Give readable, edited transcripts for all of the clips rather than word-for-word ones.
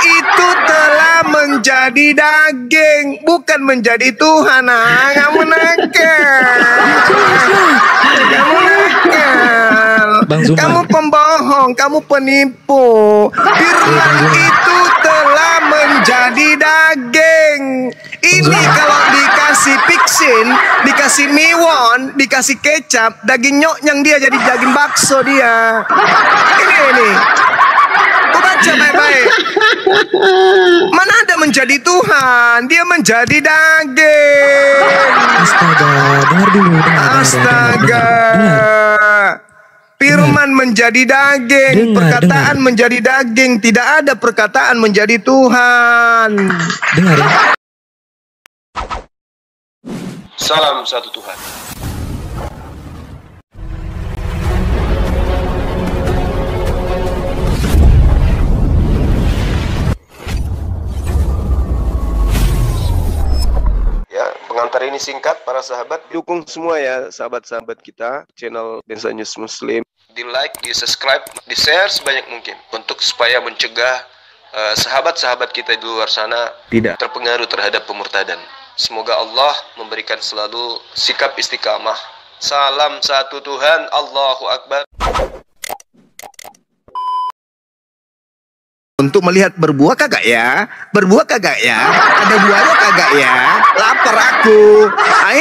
itu telah menjadi daging, bukan menjadi Tuhan. Kamu nakal. Kamu nakal. Kamu pembohong, kamu penipu. Firman itu telah menjadi daging. Ini kalau dikasih piksin, dikasih miwon, dikasih kecap, daging nyoknyang dia jadi daging bakso dia. Ini. Kau baca baik-baik. Mana ada menjadi Tuhan, dia menjadi daging. Astaga, dengar dulu. Astaga. Firman menjadi daging, perkataan menjadi daging, tidak ada perkataan menjadi Tuhan. Dengar ya. Salam satu Tuhan. Ya, pengantar ini singkat para sahabat. Dukung semua ya sahabat-sahabat kita channel Densa News Muslim. Di like, di subscribe, di share sebanyak mungkin untuk supaya mencegah sahabat-sahabat kita di luar sana tidak terpengaruh terhadap pemurtadan. Semoga Allah memberikan selalu sikap istiqamah. Salam satu Tuhan, Allahu Akbar. Untuk melihat berbuah kagak ya? Berbuah kagak ya? Ada buahnya kagak ya? Lapar aku. Nah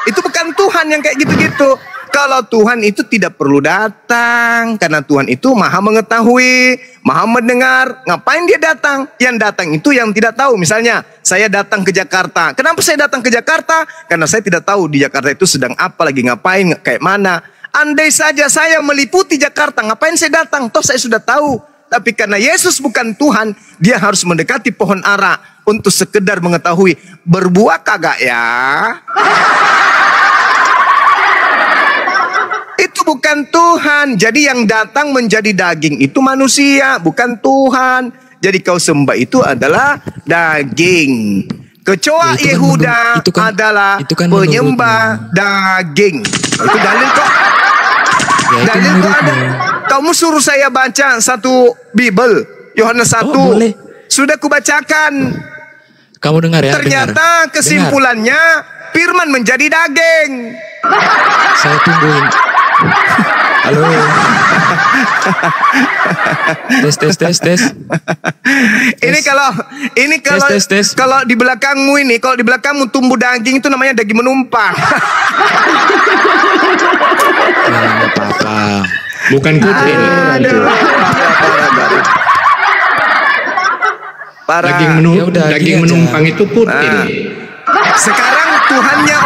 itu bukan Tuhan yang kayak gitu-gitu. Kalau Tuhan itu tidak perlu datang, karena Tuhan itu maha mengetahui, maha mendengar. Ngapain dia datang? Yang datang itu yang tidak tahu. Misalnya, saya datang ke Jakarta. Kenapa saya datang ke Jakarta? Karena saya tidak tahu di Jakarta itu sedang apa, lagi ngapain, kayak mana. Andai saja saya meliputi Jakarta, ngapain saya datang? Toh saya sudah tahu. Tapi karena Yesus bukan Tuhan, dia harus mendekati pohon ara untuk sekedar mengetahui, berbuah kagak ya? Itu bukan Tuhan. Jadi yang datang menjadi daging itu manusia, bukan Tuhan. Jadi kau sembah itu adalah daging. Kecoa ya, Yehuda adalah penyembah daging. Itu dalil kok. Ya, dalil kok ada. Kamu suruh saya baca satu Bible, Yohanes 1. Sudah kubacakan. Kamu dengar ya. Ternyata kesimpulannya firman menjadi daging. Saya tungguin. Halo. tes. Ini kalau di belakangmu ini, kalau di belakangmu tumbuh daging itu namanya daging menumpang. Enggak apa-apa. Bukan kutil. Daging menumpang itu kutil. Sekarang Tuhannya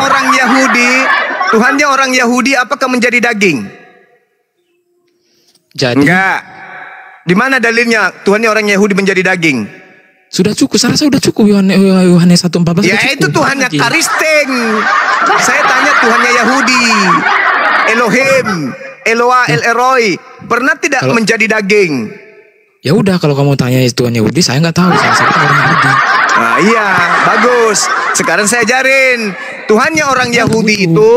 orang Yahudi apakah menjadi daging? Jadi enggak. Di mana dalilnya Tuhannya orang Yahudi menjadi daging? Sudah cukup, saya rasa sudah cukup. Yohanes 1:14. Ya itu Tuhannya Karisteng. Saya tanya Tuhannya Yahudi. Elohim, Eloah, El Eroi, pernah tidak menjadi daging? Ya udah, kalau kamu tanya Tuhan Yahudi, saya nggak tahu. Saya orang Yahudi. Nah iya, bagus. Sekarang saya ajarin. Tuhannya orang Yahudi itu,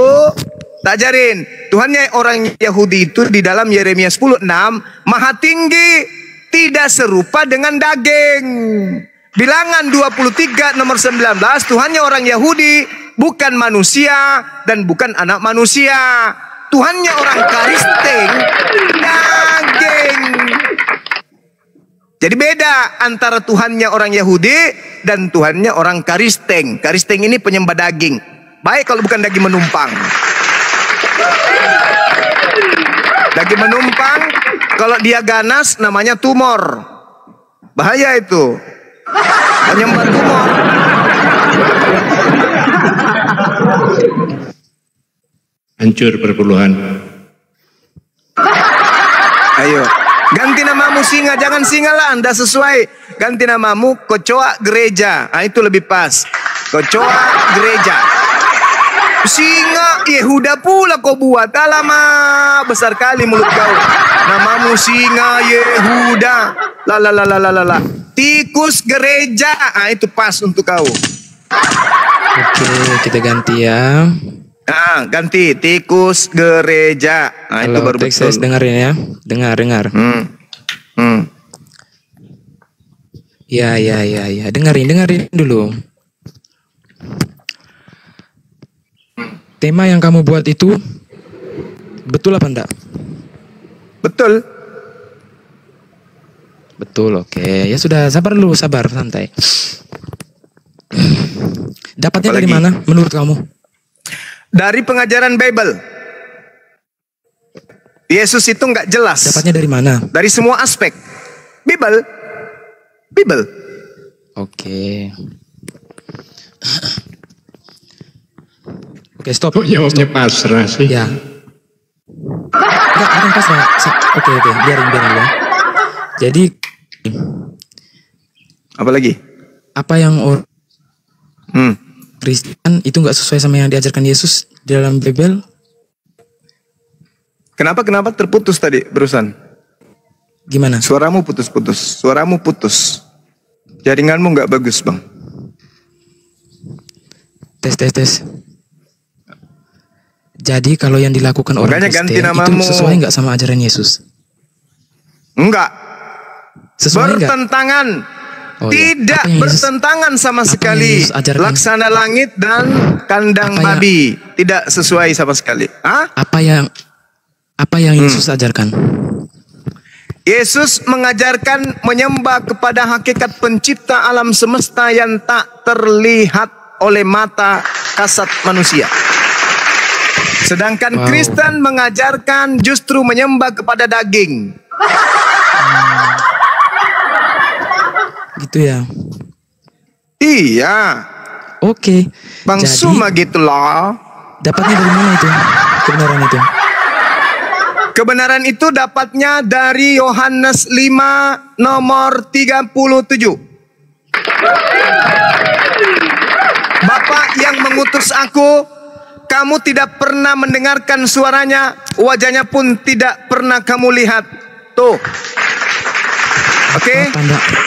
tak ajarin. Tuhannya orang Yahudi itu di dalam Yeremia 10:6, maha tinggi, tidak serupa dengan daging. Bilangan 23 nomor 19, Tuhannya orang Yahudi, bukan manusia dan bukan anak manusia. Tuhannya orang Karisteng, daging. Jadi beda antara Tuhannya orang Yahudi dan Tuhannya orang Karisteng. Karisteng ini penyembah daging. Baik kalau bukan daging menumpang. Daging menumpang, kalau dia ganas namanya tumor. Bahaya itu. Penyembah tumor. Hancur perpuluhan. Ayo, ganti namamu singa, jangan singa lah, Anda sesuai. Ganti namamu Kecoa Gereja. Nah, itu lebih pas. Kecoa Gereja. Singa Yehuda pula kau buat. Alamak, besar kali mulut kau. Namamu singa Yehuda. La. Tikus Gereja. Nah, itu pas untuk kau. Oke, kita ganti ya. Nah, ganti Tikus Gereja. Nah, itu baru betul. Dengerin ya. Dengar. Ya. Dengerin dulu. Tema yang kamu buat itu betul apa enggak? Betul. Betul, oke. Ya sudah, sabar dulu, santai. Dapatnya dari mana menurut kamu? Dari pengajaran Bible. Yesus itu nggak jelas. Dapatnya dari mana? Dari semua aspek. Bible. Oke. Oke, stop. Kok jawabnya pasrah sih? Ya. Enggak, bukan pasrah. Oke, biarin dulu. Jadi apa lagi? Apa yang Kristen itu nggak sesuai sama yang diajarkan Yesus di dalam Bible? Kenapa terputus tadi barusan? Gimana? Suaramu putus. Jaringanmu nggak bagus, Bang. Tes. Jadi kalau yang dilakukan orang Kristen itu sesuai nggak sama ajaran Yesus? Enggak. Sesuai bertentangan. Tidak bertentangan sama sekali. Laksana langit dan kandang babi tidak sesuai sama sekali. Apa yang Yesus ajarkan? Yesus mengajarkan menyembah kepada hakikat pencipta alam semesta yang tak terlihat oleh mata kasat manusia. Sedangkan Kristen mengajarkan justru menyembah kepada daging. Gitu ya. Iya. Oke. Bang Suma gitulah. Dapatnya dari mana itu? Kebenaran itu. Kebenaran itu dapatnya dari Yohanes 5 nomor 37. Bapa yang mengutus aku, kamu tidak pernah mendengarkan suaranya, wajahnya pun tidak pernah kamu lihat. Tuh. Oke.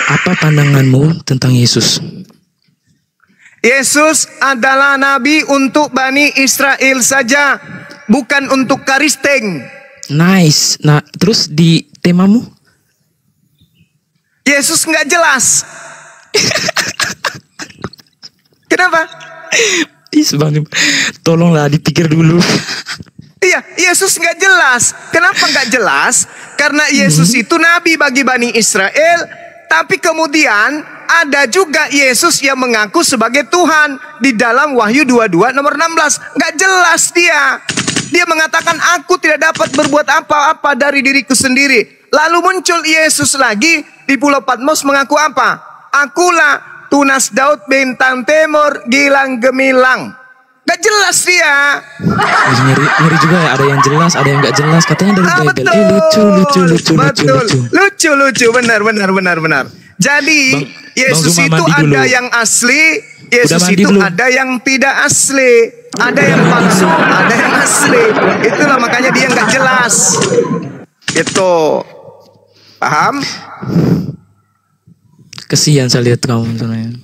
Apa pandanganmu tentang Yesus? Yesus adalah nabi untuk Bani Israel saja, bukan untuk Kristen. Nice. Nah, terus di temamu? Yesus nggak jelas. Kenapa? Tolonglah dipikir dulu. Iya, Yesus nggak jelas. Kenapa nggak jelas? Karena Yesus itu nabi bagi Bani Israel, tapi kemudian ada juga Yesus yang mengaku sebagai Tuhan di dalam Wahyu 22 nomor 16. Nggak jelas dia. Dia mengatakan, aku tidak dapat berbuat apa-apa dari diriku sendiri. Lalu muncul Yesus lagi di Pulau Patmos mengaku apa? Akulah tunas Daud bintang timur gilang gemilang. Gak jelas dia. Ngeri juga ya, ada yang jelas, ada yang gak jelas. Katanya dari Bible. Lucu, benar. Jadi Yesus itu ada yang asli, Yesus itu ada yang tidak asli. Ada yang palsu, ada yang asli. Itulah makanya dia nggak jelas. Itu paham? Kesian saya lihat kamu sebenarnya.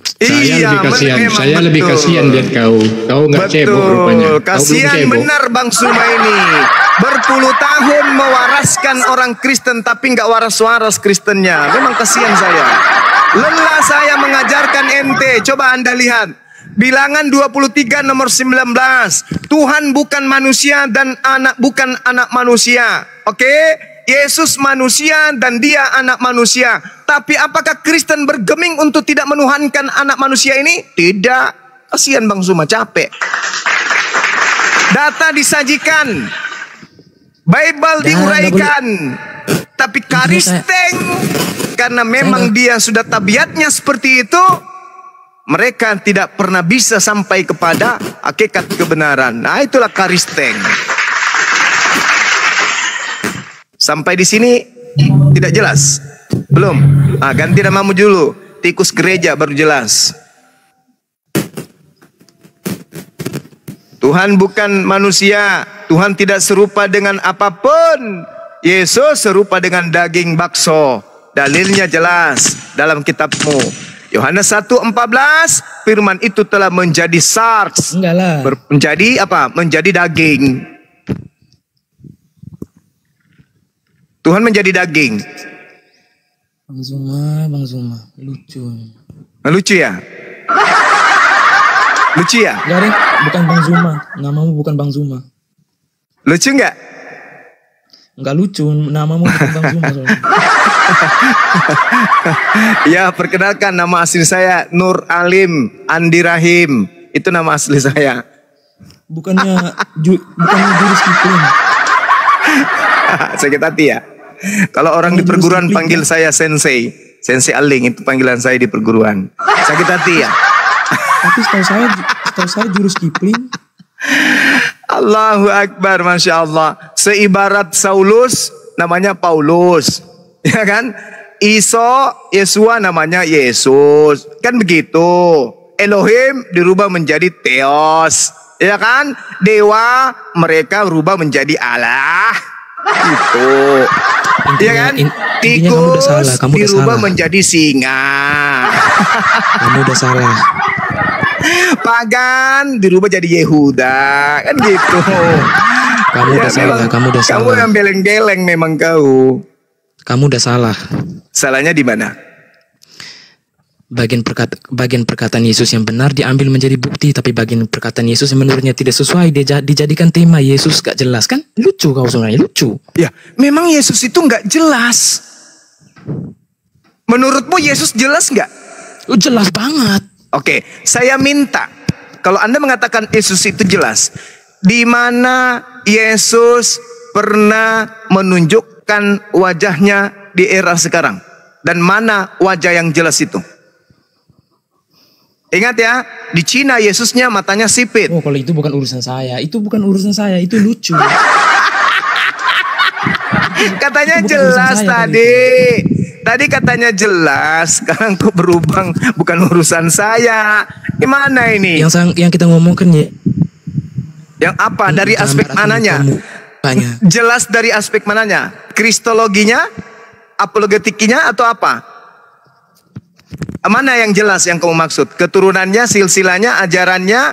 Saya lebih kasihan lihat kau. Kau nggak cebok rupanya. Kasihan benar Bang Suma ini. Berpuluh tahun mewaraskan orang Kristen tapi nggak waras-waras Kristennya. Memang kasihan saya. Lelah saya mengajarkan ente. Coba Anda lihat. Bilangan 23 nomor 19. Tuhan bukan manusia dan bukan anak manusia. Oke? Yesus manusia dan dia anak manusia. Tapi apakah Kristen bergeming untuk tidak menuhankan anak manusia ini? Tidak. Kasihan Bang Suma, capek. Data disajikan. Bible diuraikan. Tapi Kristen, karena memang dia sudah tabiatnya seperti itu, mereka tidak pernah bisa sampai kepada hakikat kebenaran. Nah, itulah Kristen. Sampai di sini tidak jelas? Belum? Ganti namamu dulu. Tikus gereja baru jelas. Tuhan bukan manusia. Tuhan tidak serupa dengan apapun. Yesus serupa dengan daging bakso. Dalilnya jelas dalam kitabmu. Yohanes 1:14, firman itu telah menjadi sarks. Menjadi apa? Menjadi daging. Tuhan menjadi daging. Bang Zuma, lucu. Lucu ya? Lucu ya? Enggak, Reng, bukan Bang Zuma. Namamu bukan Bang Zuma. Lucu nggak? Enggak lucu, namamu bukan Bang Zuma soalnya. Ya, perkenalkan nama asli saya Nur Alim Andi Rahim. Itu nama asli saya. Bukannya jurus Kipling. Sakit hati ya. Kalau orang di perguruan panggil saya Sensei. Sensei Aling itu panggilan saya di perguruan. Sakit hati ya. Tapi setahu saya jurus Kipling. Allahu Akbar, Masya Allah. Seibarat Saulus namanya Paulus, ya kan? Iso, Yesua namanya Yesus, kan begitu. Elohim dirubah menjadi Theos, ya kan? Dewa mereka berubah menjadi Allah, gitu. Ya kan? Tikus dirubah menjadi singa. Kamu udah salah. Pagan dirubah jadi Yehuda, kan gitu. Kamu udah salah, kamu udah salah. Kamu yang geleng-geleng memang kau. Kamu udah salah. Salahnya di mana? Bagian perkataan Yesus yang benar diambil menjadi bukti, tapi bagian perkataan Yesus yang menurutnya tidak sesuai dijadikan tema. Yesus gak jelas kan? Lucu kau sebenarnya, lucu. Ya, memang Yesus itu gak jelas. Menurutmu Yesus jelas gak? Jelas banget. Oke, saya minta kalau Anda mengatakan Yesus itu jelas, di mana Yesus pernah menunjukkan wajahnya di era sekarang, dan mana wajah yang jelas itu? Ingat ya, di Cina Yesusnya matanya sipit. Oh, kalau itu bukan urusan saya, itu lucu. Katanya jelas tadi. Tadi katanya jelas, sekarang kok berubah, bukan urusan saya. Gimana ini? Yang kita ngomongkan ya. Yang apa? Dari aspek mananya? Jelas dari aspek mananya? Kristologinya? Apologetikinya atau apa? Mana yang jelas yang kamu maksud? Keturunannya, silsilahnya, ajarannya,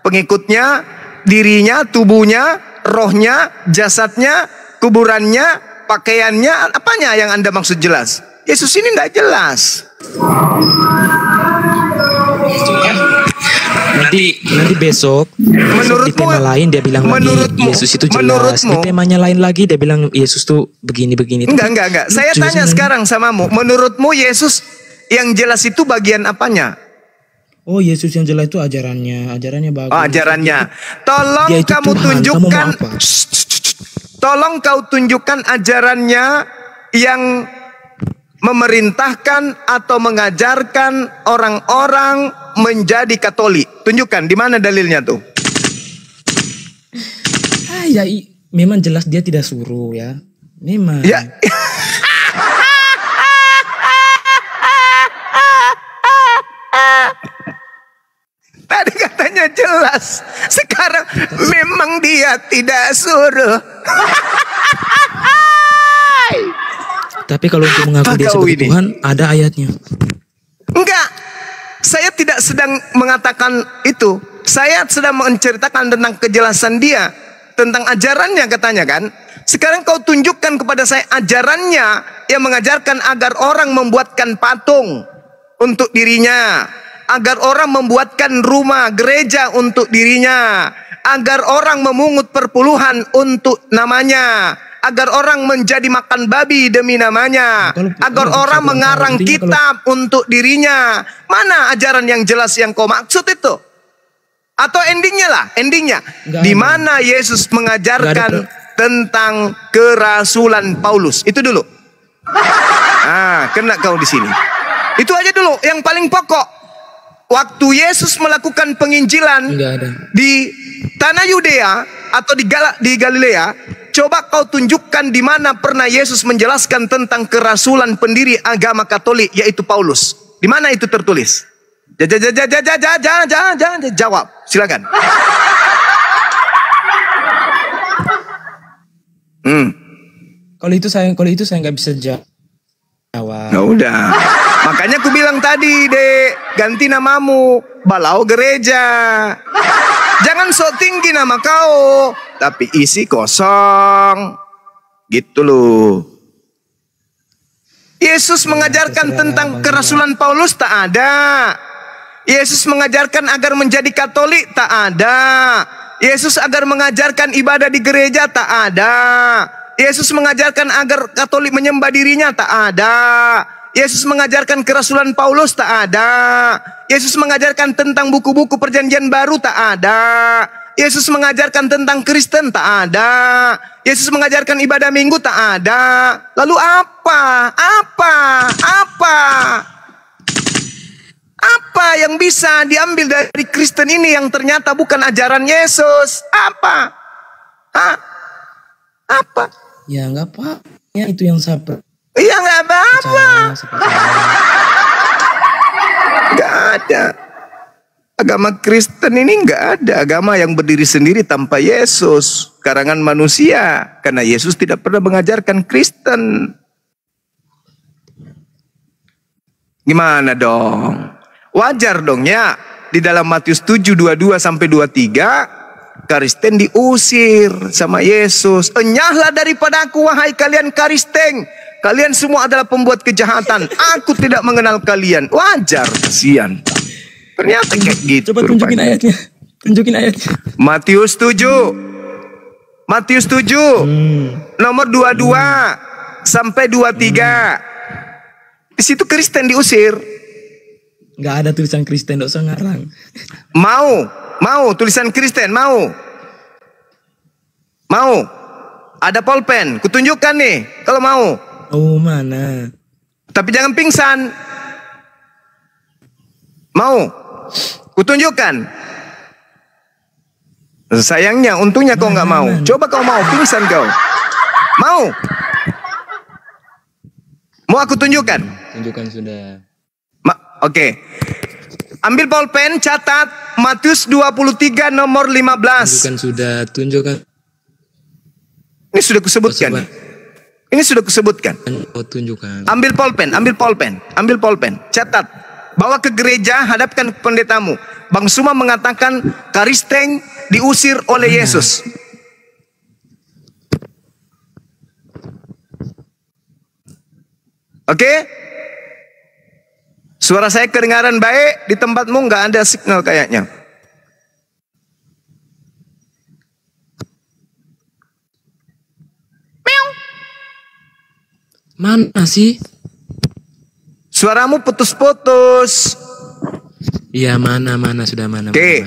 pengikutnya, dirinya, tubuhnya, rohnya, jasadnya, kuburannya, pakaiannya, apanya yang Anda maksud jelas? Yesus ini nggak jelas. Nanti besok di tema lain dia bilang lagi Yesus itu jelas. Di temanya lain lagi dia bilang Yesus tuh begini. Enggak. Saya tanya sekarang samamu, menurutmu Yesus yang jelas itu bagian apanya? Oh, Yesus yang jelas itu ajarannya bagus. Oh, ajarannya. Tolong kamu Tuhan, tunjukkan. Tolong kau tunjukkan ajarannya yang memerintahkan atau mengajarkan orang-orang menjadi Katolik. Tunjukkan di mana dalilnya tuh? Memang jelas dia tidak suruh ya. Memang. Ya. Tadi katanya jelas, sekarang memang dia tidak suruh. Tapi kalau untuk mengaku dia sebagai Tuhan, ada ayatnya. Enggak, saya tidak sedang mengatakan itu. Saya sedang menceritakan tentang kejelasan dia, tentang ajarannya katanya kan. Sekarang kau tunjukkan kepada saya ajarannya yang mengajarkan agar orang membuatkan patung untuk dirinya, agar orang membuatkan rumah gereja untuk dirinya, agar orang memungut perpuluhan untuk namanya, agar orang menjadi makan babi demi namanya, agar orang mengarang kitab untuk dirinya. Mana ajaran yang jelas yang kau maksud itu? Atau endingnya di mana Yesus mengajarkan tentang kerasulan Paulus? Itu dulu. Kena kau di sini. Itu aja dulu yang paling pokok. Waktu Yesus melakukan penginjilan di tanah Yudea atau di Galilea, coba kau tunjukkan di mana pernah Yesus menjelaskan tentang kerasulan pendiri agama Katolik, yaitu Paulus. Di mana itu tertulis? Jawab, silakan. Kalau itu saya nggak bisa jawab. Ya udah. Makanya aku bilang tadi, Dek, ganti namamu, Balau Gereja. Jangan sok tinggi nama kau, tapi isi kosong. Gitu loh. Yesus mengajarkan tentang kerasulan Paulus, tak ada. Yesus mengajarkan agar menjadi Katolik, tak ada. Yesus agar mengajarkan ibadah di gereja, tak ada. Yesus mengajarkan agar Katolik menyembah dirinya, tak ada. Yesus mengajarkan kerasulan Paulus, tak ada. Yesus mengajarkan tentang buku-buku perjanjian baru, tak ada. Yesus mengajarkan tentang Kristen, tak ada. Yesus mengajarkan ibadah minggu, tak ada. Lalu apa? Apa yang bisa diambil dari Kristen ini yang ternyata bukan ajaran Yesus? Apa? Apa? Ya nggak apa. Ya itu yang saya Ya nggak apa-apa. Nggak ada. Agama Kristen ini nggak ada. Agama yang berdiri sendiri tanpa Yesus. Karangan manusia. Karena Yesus tidak pernah mengajarkan Kristen. Gimana dong? Wajar dong ya. Di dalam Matius 7:22 sampai 23, Kristen diusir sama Yesus. Enyahlah daripada aku, wahai kalian Kristen. Kalian semua adalah pembuat kejahatan. Aku tidak mengenal kalian. Wajar, kasihan. Ternyata kayak gitu. Coba tunjukin ayatnya. Tunjukin ayatnya. Matius 7. Matius 7. Nomor 22 sampai 23. Di situ Kristen diusir. Nggak ada tulisan Kristen, nggak usah ngarang. Mau tulisan Kristen, mau. Ada pulpen, kutunjukkan nih kalau mau. Oh, mana? Tapi jangan pingsan. Mau? Kutunjukkan. Sayangnya, untungnya kau nggak mau. Coba kau mau, pingsan kau. Mau? Mau aku tunjukkan? Tunjukkan sudah. Oke. Ambil pulpen, catat Matius 23 nomor 15. Tunjukkan sudah, tunjukkan. Ini sudah kusebutkan. Ini sudah kusebutkan. Oh, tunjukkan. Ambil pulpen, catat. Bawa ke gereja, hadapkan ke pendetamu. Bang Suma mengatakan Kristen diusir oleh Yesus. Oke? Suara saya kedengaran baik, di tempatmu nggak ada signal kayaknya. Mana sih? Suaramu putus-putus. Iya, mana sudah mana. Oke.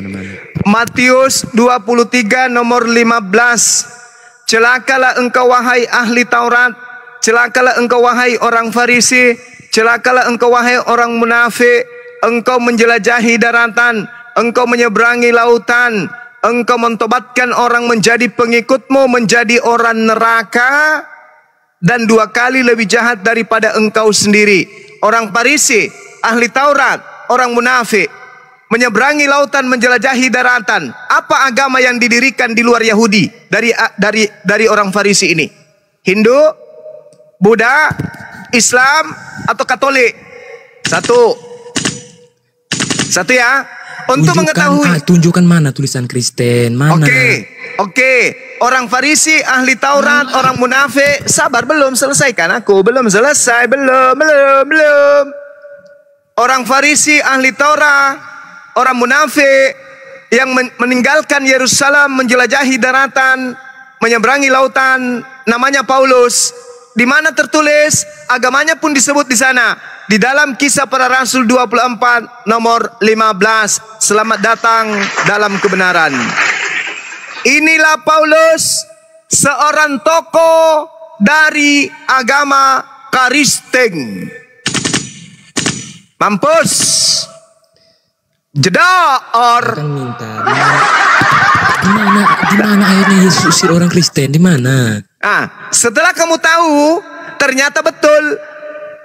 Matius 23 nomor 15. Celakalah engkau wahai ahli Taurat, celakalah engkau wahai orang Farisi, celakalah engkau wahai orang munafik. Engkau menjelajahi daratan, engkau menyeberangi lautan, engkau mentobatkan orang menjadi pengikutmu, menjadi orang neraka, dan 2 kali lebih jahat daripada engkau sendiri. Orang Farisi, ahli Taurat, orang munafik, menyeberangi lautan, menjelajahi daratan. Apa agama yang didirikan di luar Yahudi dari orang Farisi ini? Hindu, Buddha, Islam, atau Katolik? Satu ya. Untuk mengetahui. Tunjukkan mana tulisan Kristen, mana? Oke. Orang Farisi, ahli Taurat, orang munafik. Sabar, belum selesaikan aku. Belum selesai, belum. Orang Farisi, ahli Taurat, orang munafik yang meninggalkan Yerusalem, menjelajahi daratan, menyeberangi lautan, namanya Paulus. Di mana tertulis, agamanya pun disebut di sana. Di dalam Kisah Para Rasul 24 nomor 15. Selamat datang dalam kebenaran. Inilah Paulus, seorang tokoh dari agama Kristen. Mampus. Jedar. Kan minta. Di mana akhirnya Yesus usir orang Kristen? Di mana? Setelah kamu tahu, ternyata betul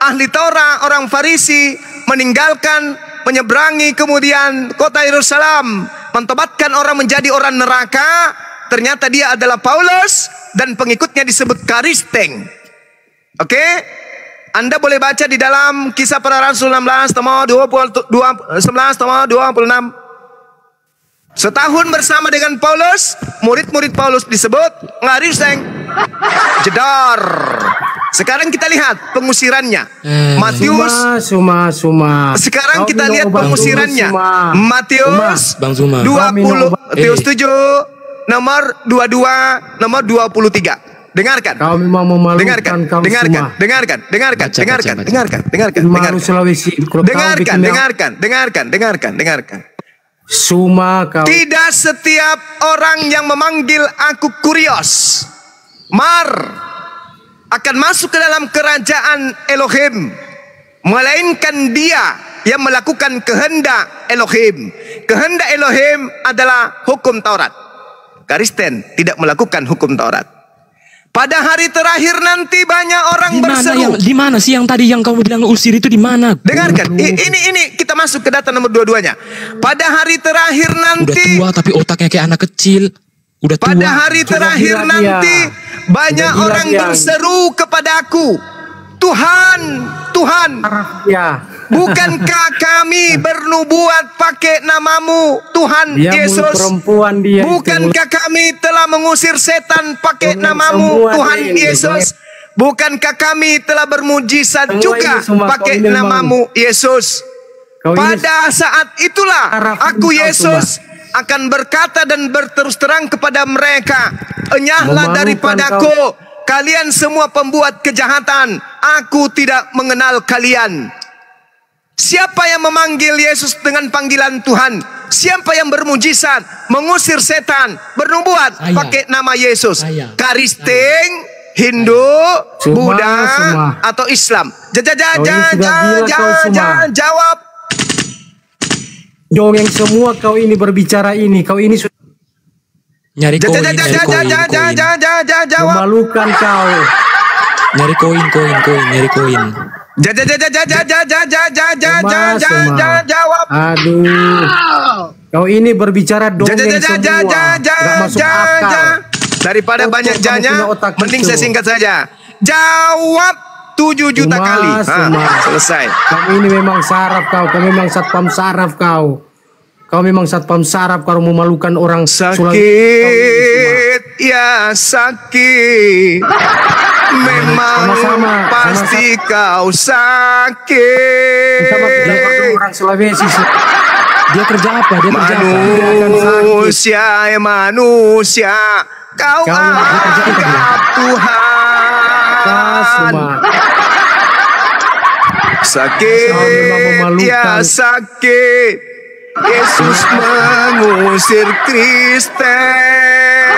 ahli Taurat, orang Farisi meninggalkan, menyeberangi kemudian kota Yerusalem, mentobatkan orang menjadi orang neraka. Ternyata dia adalah Paulus dan pengikutnya disebut Kristen. Oke? Anda boleh baca di dalam Kisah Para Rasul 16 nomor 26. Setahun bersama dengan Paulus, murid-murid Paulus disebut Kristen. Jedar. Sekarang kita lihat pengusirannya. Matius. Suma. Sekarang Kau kita minum lihat obat pengusirannya. dulu, Suma. Matius Bang Zuma. 20, Matius 7, nomor 22, nomor 23. Dengarkan. Kau memang memalukan kau semua. Dengarkan. Malu Sulawesi. Dengarkan. Suma kau. Tidak setiap orang yang memanggil aku Kurios, Mar, akan masuk ke dalam kerajaan Elohim, melainkan dia yang melakukan kehendak Elohim. Kehendak Elohim adalah hukum Taurat. Kristen tidak melakukan hukum Taurat. Pada hari terakhir nanti banyak orang berseru. Di mana sih yang tadi yang kamu bilang usir itu di mana? Dengarkan, ini kita masuk ke data nomor 22-nya. Pada hari terakhir nanti. Udah tua tapi otaknya kayak anak kecil. Udah tua. Pada hari terakhir nanti banyak orang berseru kepada aku, Tuhan, Ya. bukankah kami bernubuat pakai namamu, Tuhan Dia Yesus? perempuan dia. Bukankah kami telah mengusir setan pakai namamu, Tuhan Yesus? Bukankah kami telah bermujizat juga pakai namamu, Yesus? Pada saat itulah aku, Yesus, akan berkata dan berterus terang kepada mereka, enyahlah daripadaku, kalian semua pembuat kejahatan, aku tidak mengenal kalian. Siapa yang memanggil Yesus dengan panggilan Tuhan? Siapa yang bermujizat, mengusir setan, bernubuat pakai nama Yesus? Kristen, Hindu, Buddha, atau Islam? Jawab. Dongeng semua kau ini berbicara ini. Kau ini sudah Nyari koin. memalukan kau. Nyari koin. Jawab. Aduh. Kau ini berbicara dongeng semua. Gak masuk akal. Daripada banyak janya, mending saya singkat saja. Jawab 7 juta kali. Selesai. Kamu ini memang saraf kau. Kau memang satpam saraf kau. Kau memang satpam saraf. Kau memalukan orang. Sakit, ya sakit. Memang pasti kau sakit. Orang Sulawesi. Dia kerja apa? Manusia. Kau anggap Tuhan. Sakit, ya sakit. Yesus mengusir Kristen.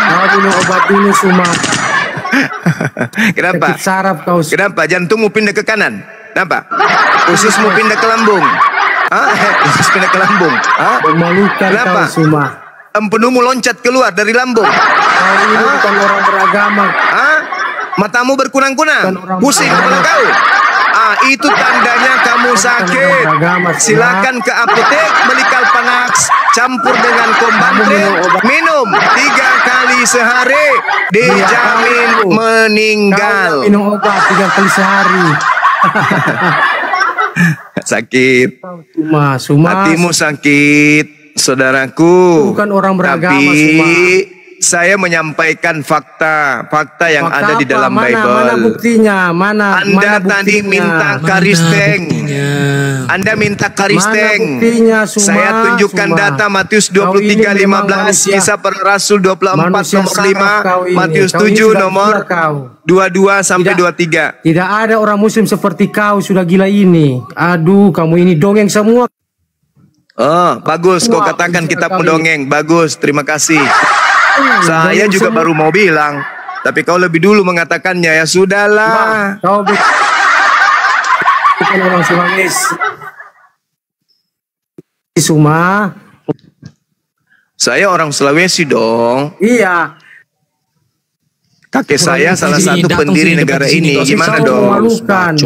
Kau minum obat dulu Suma. Kenapa? Sakit saraf kau. Kenapa? Jantungmu pindah ke kanan? Kenapa? Ususmu pindah ke lambung? Usus pindah ke lambung? Memalukan kau Suma. Empenumu loncat keluar dari lambung? Kau ini bukan orang beragama. Matamu berkunang-kunang? Pusing kepala kau? Itu tandanya kamu sakit. Silakan ke apotek beli Kalpanax campur dengan Kombantril, minum 3 kali sehari, dijamin meninggal. Minum obat 3 kali sehari. Sakit. Suma. Hatimu sakit, saudaraku. Bukan orang beragama, tapi saya menyampaikan fakta yang ada di dalam Bible. Mana buktinya? Anda tadi minta karisteng. Anda minta karisteng. Saya tunjukkan data Matius 23:15, Kisah Para Rasul 24 nomor 5, Matius 7 nomor 22 sampai 23. Tidak ada orang muslim seperti kau, sudah gila ini. Aduh, kamu ini dongeng semua. Bagus kau katakan kitab mendongeng. Bagus, terima kasih. Saya juga baru mau bilang, tapi kau lebih dulu mengatakannya. Ya sudahlah. Kau bukan orang Sulawesi. Suma. Saya orang Sulawesi dong. Iya. Kakek saya salah satu pendiri negara ini. Gimana dong?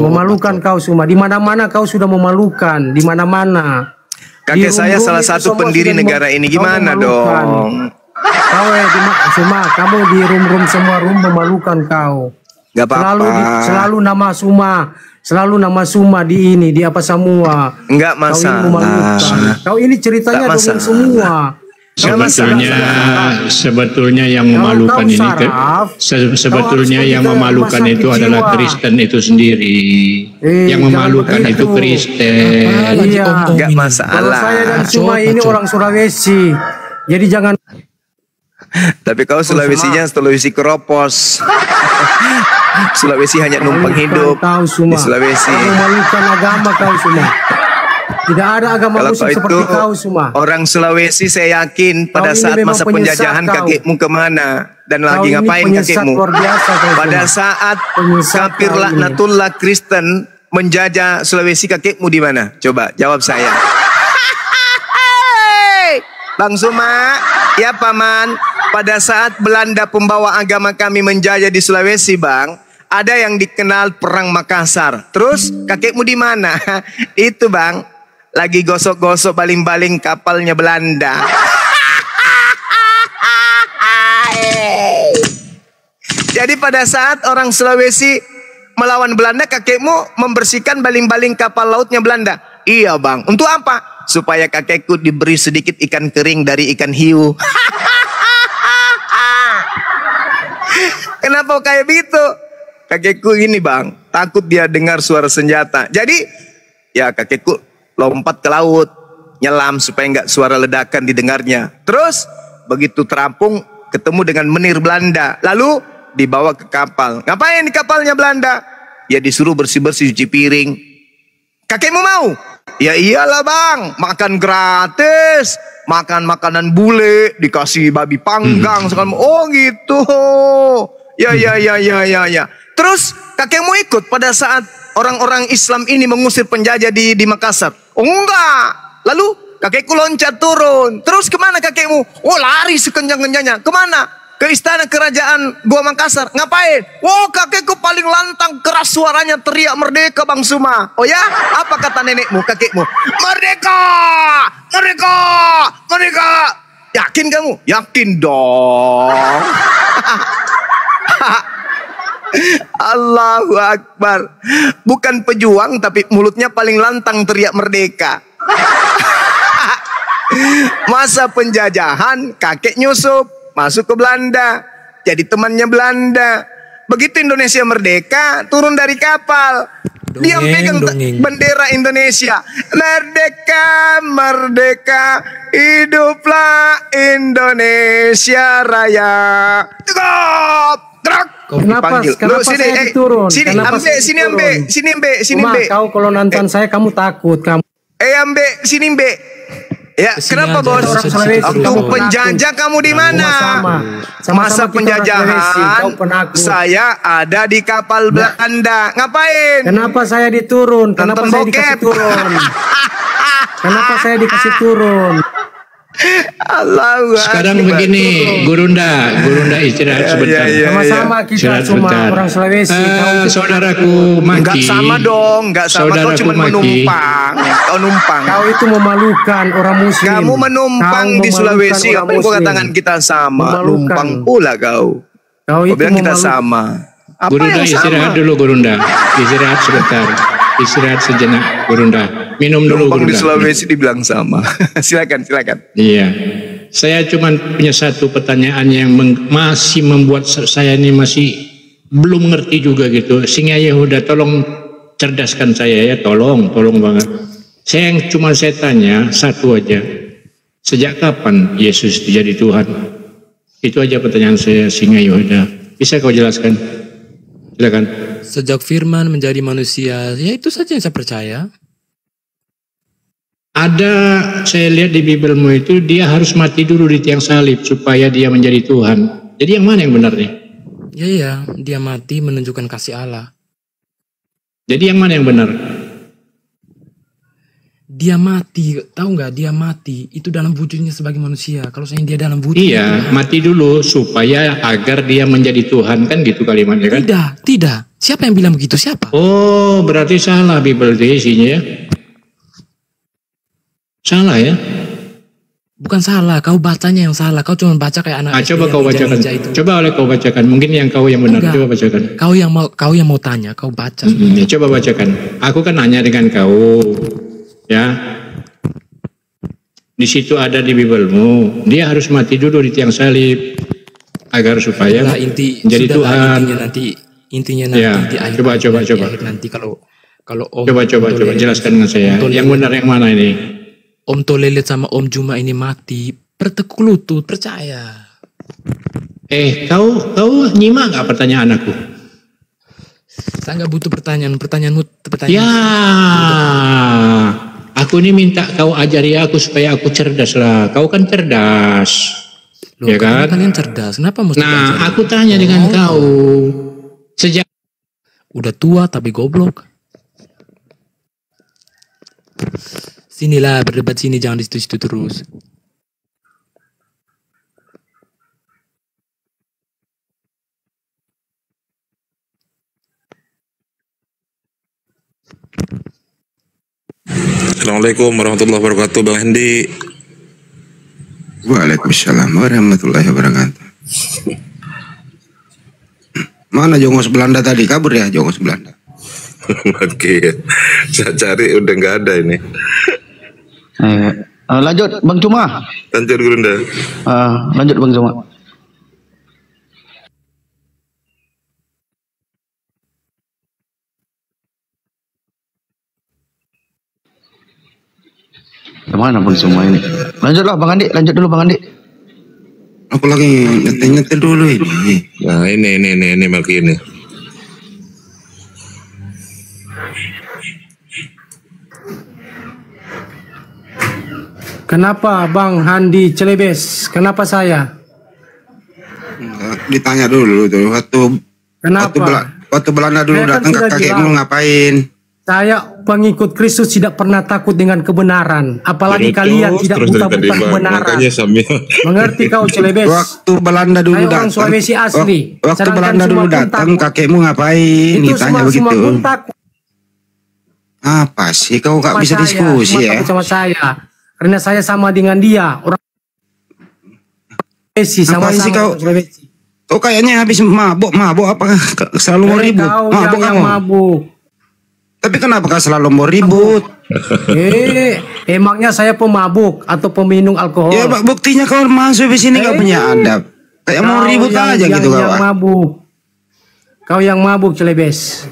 Memalukan kau Suma. Di mana-mana kau sudah memalukan. Di mana-mana. Kakek saya salah satu pendiri negara ini. Gimana dong? Kau Suma, kamu di room semua memalukan kau. Gak apa-apa. Selalu nama Suma di apa semua. Enggak masalah. Kau ini ceritanya dongeng semua. Sebetulnya yang memalukan ini sebetulnya yang memalukan itu adalah Kristen itu sendiri. Yang memalukan itu Kristen. Iya, Nggak kalau masalah. saya dan Suma ini orang Sulawesi. Jadi jangan. Tapi kau Sulawesinya Sulawesi keropos. Sulawesi hanya numpang hidup Kau di Suma. Sulawesi. Kau memalukan agama kau Suma. Tidak ada agama Kalau musuh kau seperti itu kau Suma. orang Sulawesi, saya yakin pada Kau ini saat memang masa penyesat penjajahan kau. kakekmu kemana dan Kau lagi ini ngapain penyesat kakekmu? luar biasa kau Pada Suma. saat Penyesat kafir kau ini. laknatullah Kristen menjajah Sulawesi, kakekmu di mana? Coba jawab saya. Bang Suma, ya paman. Pada saat Belanda pembawa agama kami menjajah di Sulawesi, Bang, ada yang dikenal perang Makassar. Terus kakekmu di mana? Itu Bang, lagi gosok-gosok baling-baling kapalnya Belanda. Jadi pada saat orang Sulawesi melawan Belanda, kakekmu membersihkan baling-baling kapal lautnya Belanda. Iya Bang, untuk apa? Supaya kakekku diberi sedikit ikan kering dari ikan hiu. Kenapa kayak begitu? Kakekku ini Bang, takut dia dengar suara senjata. Jadi ya kakekku lompat ke laut, nyelam supaya nggak suara ledakan didengarnya. Terus begitu terampung ketemu dengan menir Belanda, lalu dibawa ke kapal. Ngapain di kapalnya Belanda? Ya disuruh bersih-bersih, cuci piring. Kakekmu mau? Ya iyalah Bang, makan gratis, makan makanan bule, dikasih babi panggang segala. Oh gitu. Ya. Terus kakekmu ikut pada saat orang-orang Islam ini mengusir penjajah di Makassar? Oh enggak. Lalu kakekku loncat turun. Terus kemana kakekmu? Oh lari sekencang-kencangnya. Kemana? Ke istana kerajaan Gua Makassar. Ngapain? Oh kakekku paling lantang, keras suaranya teriak merdeka Bang Suma. Oh ya? Apa kata nenekmu, kakekmu? Merdeka! Merdeka! Merdeka! Yakin kamu? Yakin dong. Allahu Akbar. Bukan pejuang tapi mulutnya paling lantang teriak merdeka. Masa penjajahan kakek nyusup masuk ke Belanda, jadi temannya Belanda. Begitu Indonesia merdeka, turun dari kapal, dia pegang bendera Indonesia. Merdeka, merdeka, hiduplah Indonesia Raya. Tegap, gerak. Kenapa saya diturun? Sini ambe. Kau kalau nonton saya kamu takut kamu. Ambe, sini ambe. Ya, Kesini kenapa aja, bos? orang Waktu Sulawesi, penjajah kamu di mana? Masa penjajahan saya ada di kapal Belanda. Ngapain? Kenapa saya diturun? Kenapa saya dikasih turun? Kenapa saya dikasih turun? Allahu Sekarang Akbar. begini, Gurunda istirahat sebentar. Sama-sama kita Istirahat cuma sebentar. orang Sulawesi. Saudaraku Maki. Enggak sama dong, enggak sama. Kau Saudaraku cuma Maki. menumpang. Kau numpang. Kau itu memalukan orang muslim. Kamu menumpang Kau di memalukan Sulawesi. orang Apa yang kau muslim. katakan kita sama? Memalukan. Numpang pula kau. Kau Kau itu bilang kita memalukan. sama. Apa Gurunda yang istirahat sama? dulu Gurunda. Istirahat sebentar. Istirahat sejenak Gurunda. Minum dulu Numpang di Gurunda. Sulawesi dibilang sama. Silakan. Iya. Saya cuma punya satu pertanyaan yang masih membuat saya ini masih belum ngerti juga gitu. Singa Yehuda tolong cerdaskan saya ya, tolong banget. Saya tanya satu aja. Sejak kapan Yesus jadi Tuhan? Itu aja pertanyaan saya, Singa Yehuda. Bisa kau jelaskan? Silakan. Sejak firman menjadi manusia, ya itu saja yang saya percaya. Ada, saya lihat di Bibelmu itu dia harus mati dulu di tiang salib supaya dia menjadi Tuhan. Jadi yang mana yang benar nih? Ya, dia mati menunjukkan kasih Allah. Jadi yang mana yang benar? Dia mati, tahu nggak? Dia mati itu dalam wujudnya sebagai manusia. Kalau saya dia dalam wujud, Iya, mati dulu supaya agar dia menjadi Tuhan, kan gitu kalimatnya kan? Tidak. Siapa yang bilang begitu? Siapa? Oh, berarti salah Bibel itu isinya ya? Salah ya? Bukan salah, kau bacanya yang salah. Kau cuma baca kayak anak. Coba SD kau yang bacakan. ninja itu. Coba kau bacakan. Mungkin yang kau yang benar. Enggak. Coba bacakan. Kau yang mau tanya, kau baca. Ya, coba bacakan. Aku kan nanya dengan kau, ya. di situ ada di Bibelmu. Dia harus mati dulu di tiang salib agar supaya Sudahlah, jadi sudahlah, Tuhan. intinya nanti Ya, di akhir. coba. Di akhir nanti kalau Om Coba Tolelit- jelaskan dengan saya. Om Tolelit- Yang benar yang mana ini? Om Tolelit sama Om Juma ini mati, bertekuk lutut, percaya. Kau nyimak nggak pertanyaan aku? Saya nggak butuh pertanyaanmu Ya, aku ini minta kau ajari aku supaya aku cerdas lah. Kau kan cerdas, Loh, ya kan? Kalian cerdas, kenapa mesti Nah, belajar? aku tanya dengan kau, sejak Udah tua tapi goblok. Sinilah berdebat sini, jangan di situ-situ terus. Assalamualaikum warahmatullahi wabarakatuh, Bang Hendi. Waalaikumsalam warahmatullahi wabarakatuh. Mana Jongos Belanda tadi? Kabur ya Jongos Belanda. Oke, saya cari udah nggak ada ini. Lanjut Bang Cuma. Lanjut Gurunda. Lanjut Bang Cuma. Kemana Bang Cuma ini? Lanjutlah Bang Andi. Lanjut dulu Bang Andi. Aku lagi nyetel dulu ini. Nah ini Maki ini. Kenapa Bang Handi Celebes? Kenapa saya? Ditanya dulu tuh Kenapa? waktu Belanda dulu Saya kan datang ke sudah kakekmu bilang. ngapain? Saya pengikut Kristus tidak pernah takut dengan kebenaran. Apalagi Terus, kalian terus tidak dari buta-buta tadi, Bang. kebenaran. Makanya sambil Mengerti kau Celebes? Waktu Belanda dulu Saya orang datang. Sulawesi asli. Waktu Sedangkan Belanda dulu semua pun datang takut. kakekmu ngapain? Itu Ditanya semua begitu. pun takut Apa sih kau nggak sama bisa saya. diskusi Semua ya? takut sama saya. Karena saya sama dengan dia. Orang Sulawesi Apa sih sama-sama kau? orang Sulawesi. Kau kayaknya habis mabuk apa selalu mau ribut? Kau Mabuk yang kamu. mabuk. Tapi kenapa kau selalu mau ribut? Emangnya saya pemabuk atau peminum alkohol? Ya buktinya kau masuk di sini nggak punya adab. Kayak mau Kau ribut aja gitu kau. yang mabuk. Kau yang mabuk Celebes.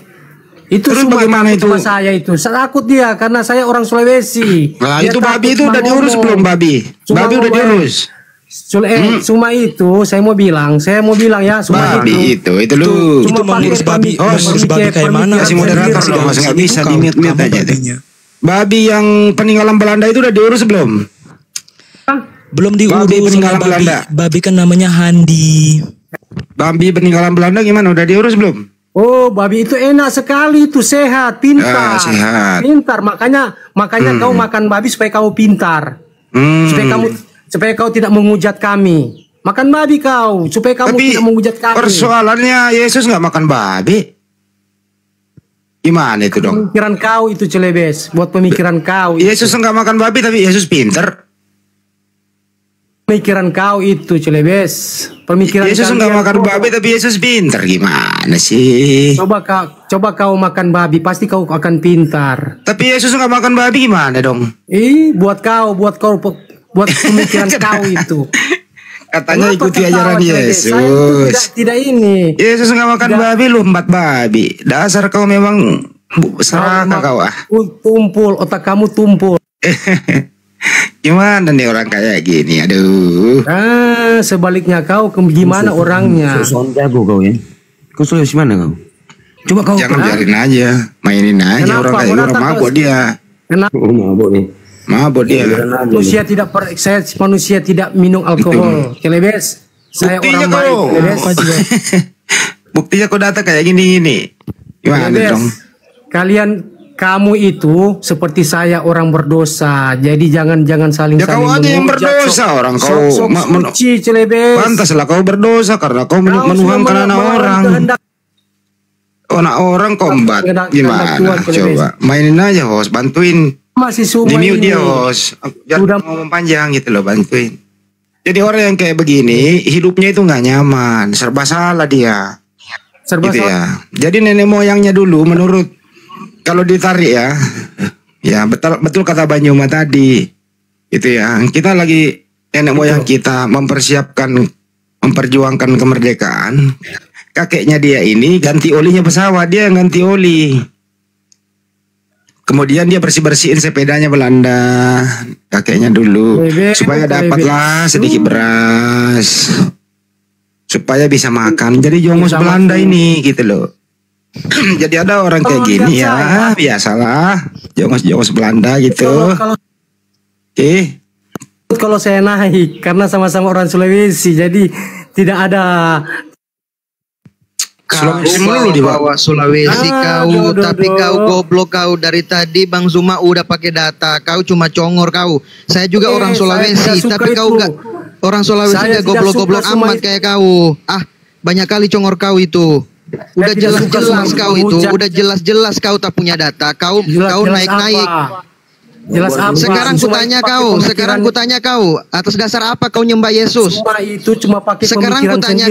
Itu Terus semua bagaimana takut itu? sama saya itu. Saya takut dia karena saya orang Sulawesi. Nah Dia itu babi takut itu cuma udah diurus ngomong. belum babi? Cuma Babi udah ngomong. diurus. Cuma itu saya mau bilang ya cuma Babi itu lu. Itu mengurus babi, mengurus babi kayak mana? Kasih moderator dong, masa nggak bisa di mute aja tuh. Babi yang peninggalan Belanda itu udah diurus belum? Belum diurus Babi sama peninggalan babi. Belanda. Babi kan namanya Handi. Babi peninggalan Belanda gimana? Udah diurus belum? Oh, babi itu enak sekali, itu sehat, pintar. Sehat. Pintar, makanya kau makan babi supaya kau pintar. Supaya kau tidak menghujat kami. Makan babi kau, supaya kamu Tapi tidak menghujat kami. persoalannya Yesus nggak makan babi. Gimana itu dong? Pemikiran kau itu Celebes, buat pemikiran kau. Yesus nggak makan babi tapi Yesus pinter. Pemikiran kau itu Celebes. Pemikiran Yesus nggak kalian makan bodoh. babi tapi Yesus pinter. Gimana sih? Coba kau makan babi, pasti kau akan pintar. Tapi Yesus nggak makan babi gimana dong? Buat pemikiran kau itu. Katanya Kenapa ikuti ketawa, ajaran Celebes? Saya itu Yesus. tidak ini. Yesus nggak makan Tidak. babi, lu empat babi. Dasar kau memang seraka kau ah. Tumpul, otak kamu tumpul. Gimana nih orang kayak gini? Aduh. Sebaliknya kau gimana orangnya? Soal jago kau ya. Kau Sulawesi mana kau? Coba kau. Jangan biarin aja, mainin aja Kenapa? orang kayak Mau orang datang mabuk kau? dia. Kenapa Oh mabuk nih. Mabuk dia. saya manusia tidak minum alkohol, Celebes? Saya Buktinya orang baik, kau. Celebes. Buktinya kau datang kayak gini-gini. Gimana Celebes, dong? kamu itu seperti saya orang berdosa. Jadi jangan saling Ya kau aja yang menghujat. berdosa, orang kau suci, Celebes. pantaslah kau berdosa karena kau menuhankan anak orang. Anak orang kombat. Kehendak Gimana? Tuhan, Celebes. Coba mainin aja host, bantuin. Masih Di semua mute ini. dia host. Jangan Sudah- ngomong panjang gitu loh, bantuin. Jadi orang yang kayak begini hidupnya itu nggak nyaman, serba salah dia. Serba Gitu salah. ya. Jadi nenek moyangnya dulu menurut kalau ditarik ya betul kata Banyuma tadi. Itu ya. Kita lagi nenek moyang kita memperjuangkan kemerdekaan. Kakeknya dia ini ganti olinya pesawat, dia yang ganti oli. Kemudian dia bersih-bersihin sepedanya Belanda, kakeknya dulu, supaya dapatlah sedikit beras, supaya bisa makan. Jadi jongos Belanda ini gitu loh. Jadi ada orang kayak gini ya, biasalah jongos Belanda gitu. Oke. Kalau saya naik karena sama-sama orang Sulawesi, jadi tidak ada. Sulawesi melulu di bawah Sulawesi kau, tapi kau goblok kau dari tadi Bang Zuma udah pakai data, kau cuma congor kau. Saya juga orang Sulawesi, tapi kau enggak orang Sulawesi enggak goblok-goblok amat kayak kau. Ah, banyak kali congor kau itu. Udah jelas-jelas kau itu, udah jelas-jelas kau tak punya data. Kau naik-naik. Jelas apa? Sekarang kutanya kau, atas dasar apa kau nyembah Yesus? Itu cuma pakai sekarang kutanya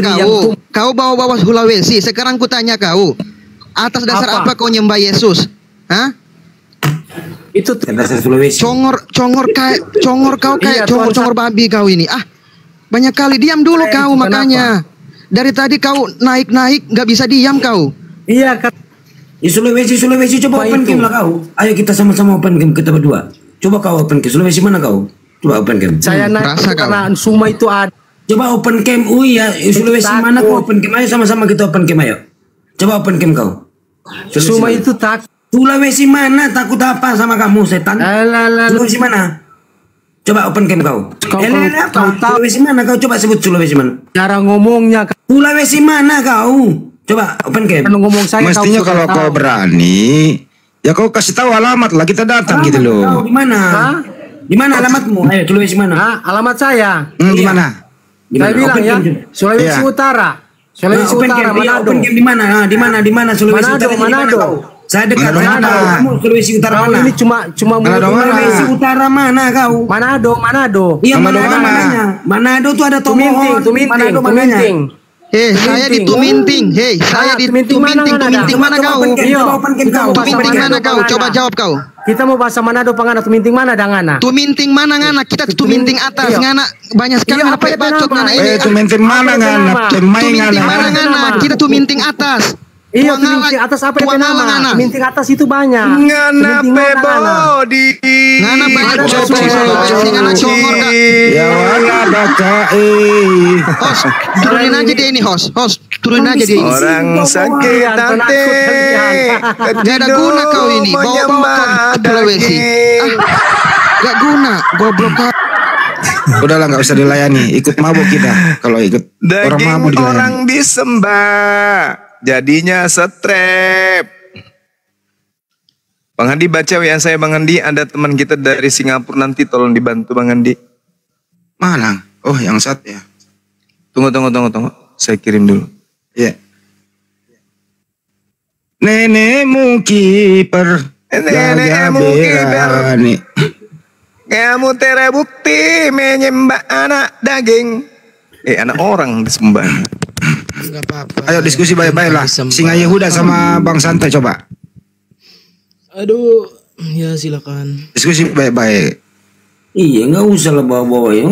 kau bawa-bawa Sulawesi. Sekarang kutanya kau, atas dasar apa kau nyembah Yesus? Hah? Itu dasar Sulawesi. Congor kau kayak congor babi kau ini. Ah, banyak kali diam dulu kau makanya. Dari tadi kau naik-naik nggak bisa diam kau. Iya kan. Sulawesi coba open game lah kau. Ayo kita sama-sama open game kita berdua. Coba kau open game. Sulawesi mana kau? Coba open game. Saya naik karena Suma itu ada. Coba open game. Ya Sulawesi mana kau open game? Ayo sama-sama kita open game ayo. Coba open game kau. Suma itu tak. Sulawesi mana? Takut apa sama kamu setan? Sulawesi mana? Coba open game kau. Sulawesi mana kau? Coba sebut Sulawesi mana? Cara ngomongnya. Sulawesi mana kau? Coba open game. Ngomong saya. Mestinya kalau kau berani, ya kau kasih tahu alamat lah, kita datang gitu loh. Kau di mana? Di mana alamatmu? Ayo Sulawesi mana? Alamat saya. Di mana? Saya bilang ya, Sulawesi Utara. Sulawesi Utara, Manado. Open game di mana? Di mana Sulawesi Utara? Manado. Saya dekat Manado. Kamu Sulawesi Utara mana? Ini cuma Sulawesi Utara mana kau? Manado. Iya Manado mananya? Manado tuh ada Tomohon. Tuminting. Saya di Tuminting. Saya di Tuminting mana kau? Tuminting mana kau? Coba jawab kau. Kita mau bahasa Manado pangana Tuminting mana dangana? Tuminting mana ngana? Kita di Tuminting atas ngana. Banyak sekali apa ya bacot ngana ini. Tuminting mana ngana? Tuminting mana ngana? Kita Tuminting atas. Iya, Tuminting atas apa yang nama? Tuminting atas itu banyak. Ngana pebodi. Ngana banyak ngana congor kak. Ya wana baka Host, turunin aja dia ini host. Turunin aja dia ini. Orang sakit hati. Gak ada guna kau ini. Bawa-bawa ke Sulawesi. Gak guna. Goblok kau. Udahlah nggak usah dilayani. Ikut mabuk kita. Kalau ikut orang mabuk Daging orang dilayani. disembah. Jadinya strep. Bang Andi baca WA saya Bang Andi. Ada teman kita dari Singapura, nanti tolong dibantu Bang Andi. Mana? Oh yang satu ya. Tunggu. Saya kirim dulu. Ya. Nenekmu kiper. Nenekmu kiper. Kamu terbukti menyembah anak daging. Anak orang disembah. Enggak apa-apa. Ayo diskusi baik-baik lah. Singa Yehuda sama Bang Santai coba. Aduh, ya silakan. Diskusi baik-baik. Iya nggak usah lah bawa-bawa ya.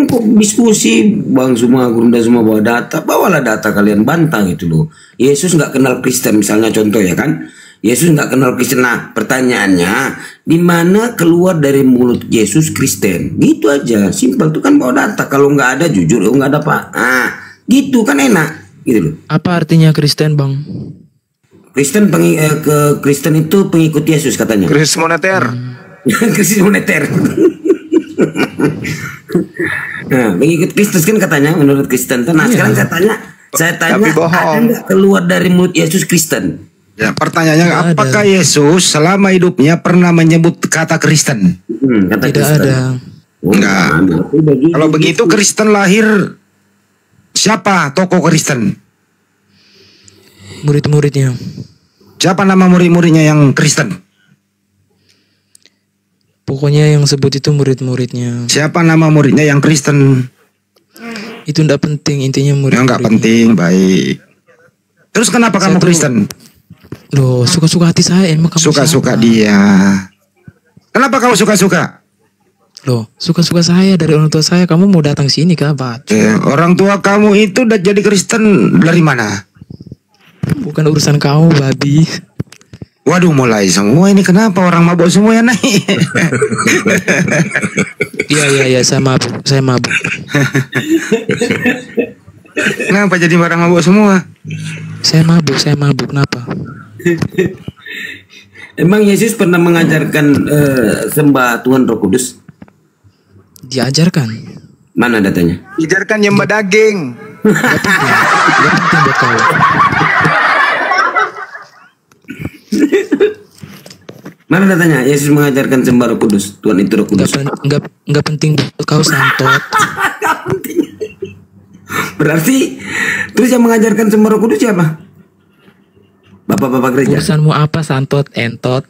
Kok diskusi Bang semua Gurunda semua bawa data. Bawalah data kalian bantang itu loh. Yesus nggak kenal Kristen misalnya contoh ya kan. Yesus nggak kenal Kristen. Nah pertanyaannya di mana keluar dari mulut Yesus Kristen? Gitu aja. Simpel tuh kan bawa data. Kalau nggak ada jujur ya nggak ada pak. Gitu kan enak. Gitu loh. Apa artinya Kristen, Bang? Kristen Kristen itu pengikut Yesus katanya. Krisis moneter. Krisis moneter. Nah, pengikut Kristus kan katanya menurut Kristen. Nah, sekarang saya tanya ada nggak keluar dari mulut Yesus Kristen? Ya, pertanyaannya apakah Yesus selama hidupnya pernah menyebut kata Kristen? Kata Tidak Kristen. ada. Enggak. Kalau begitu Kristen lahir siapa tokoh Kristen? Murid-muridnya. Siapa nama murid-muridnya yang Kristen? Pokoknya yang sebut itu murid-muridnya. Siapa nama muridnya yang Kristen? Itu enggak penting, intinya murid. Enggak penting, baik. Terus kenapa kamu Kristen? Loh, suka-suka hati saya emang kamu Suka-suka siapa? dia. Kenapa kau suka-suka? Loh, suka-suka saya dari orang tua saya, kamu mau datang sini kah, Pak? Orang tua kamu itu udah jadi Kristen dari mana? Bukan urusan kamu, babi. Waduh, mulai semua ini, kenapa orang mabuk semua yang naik? Iya, saya mabuk. Kenapa jadi orang mabuk semua? Saya mabuk, kenapa? Emang Yesus pernah mengajarkan sembah Tuhan Roh Kudus? Diajarkan. Mana datanya? Diajarkan nyembah daging. Gak penting buat kau. Mana datanya? Yesus mengajarkan sembah Roh Kudus. Tuhan itu Roh Kudus. Gak penting buat kau, santot. Berarti terus yang mengajarkan sembah Roh Kudus siapa? Bapak-bapak gereja. Urusanmu apa, santot, entot?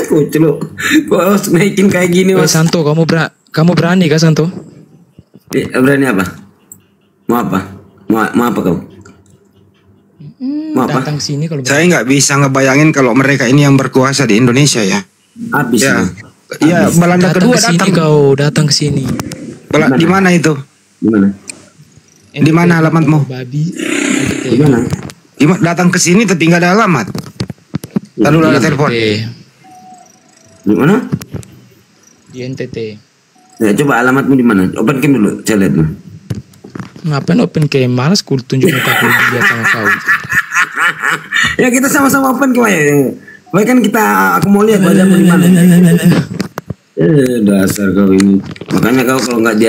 Kuclu, kok harus naikin kayak gini, Mas? Santo, kamu berani kah, Santo? Berani apa? Mau apa? Mau apa kau? Mau apa? Datang sini kalau saya nggak bisa ngebayangin kalau mereka ini yang berkuasa di Indonesia ya. Habis ya. Ya, Belanda kedua datang. Datang ke sini. Di mana itu? Di mana alamatmu? Babi. Di mana? Datang ke sini tapi nggak ada alamat. Lalu ada telepon. Di mana? Di NTT. Ya, coba alamatmu di mana? Open cam dulu, saya lihat dulu. Ngapain open cam? Malas ku tunjuk muka aku dia sama kau. Ya kita sama-sama open cam ya. Kan aku mau lihat wajahmu di mana. Dasar kau ini. Makanya kau kalau nggak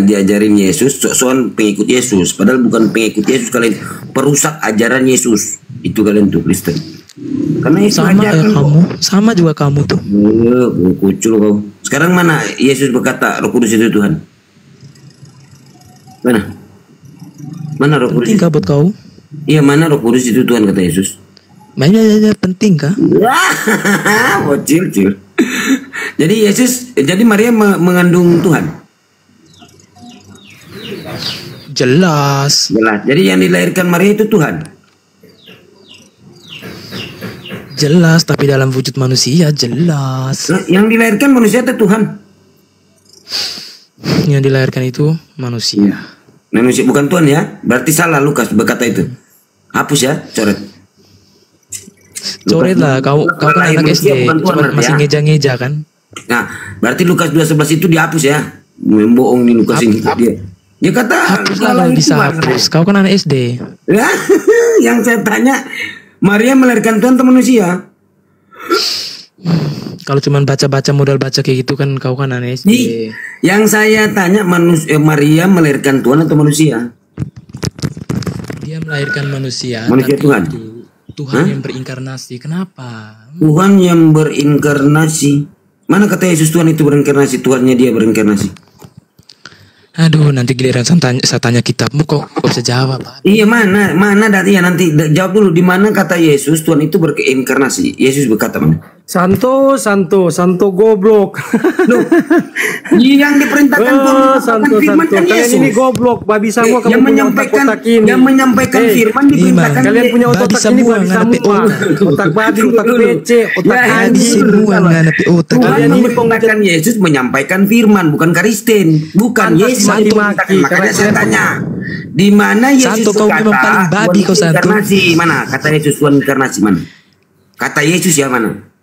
diajarin Yesus, soal pengikut Yesus. Padahal bukan pengikut Yesus, kalian perusak ajaran Yesus. Itu kalian tuh Kristen. Karena Yesus sama juga kamu tuh. Kucul kau. Sekarang mana Yesus berkata Roh Kudus itu Tuhan? Mana Roh Kudus? Penting kah buat kau? Iya, mana Roh Kudus itu Tuhan kata Yesus? Penting kah? Bocil. Jadi Maria mengandung Tuhan. Jelas. Jadi yang dilahirkan Maria itu Tuhan. Jelas, tapi dalam wujud manusia jelas. Yang dilahirkan manusia itu Tuhan. Yang dilahirkan itu manusia. Manusia bukan Tuhan ya. Berarti salah Lukas berkata itu. Hapus ya, coret. Coret lah, kau kan anak SD, masih ngeja-ngeja kan? Nah, berarti Lukas 2:11 itu dihapus ya. Membohong nih Lukas ini dia kata hapus lah, bisa hapus. Kau kan anak SD. Ya, yang saya tanya, Maria melahirkan Tuhan atau manusia? Kalau cuma baca-baca modal baca kayak gitu kan kau kan anak SD. Yang saya tanya Maria melahirkan Tuhan atau manusia? Dia melahirkan manusia. Manusia Tuhan. Tuhan yang berinkarnasi. Kenapa? Tuhan yang berinkarnasi. Mana kata Yesus Tuhan itu berinkarnasi? Tuhannya dia berinkarnasi. Aduh, nanti giliran saya tanya kitabmu kok bisa jawab. Iya, mana dari ya, nanti jawab dulu. Di mana kata Yesus Tuhan itu berinkarnasi? Yesus berkata mana? Santo goblok. Loh, yang diperintahkan Tuhan Santo. Kalian ini goblok, babi semua kamu yang menyampaikan firman diperintahkan. Kalian punya otak ini babi semua. Otak babi, otak becek, otak anjing semua otak. Kalian ini diperintahkan Yesus menyampaikan firman, bukan Kristen, bukan Yesus. Makanya saya tanya, di mana Yesus berkata babi kau Santo? Mana kata Yesus Tuhan inkarnasi mana? Kata Yesus ya mana?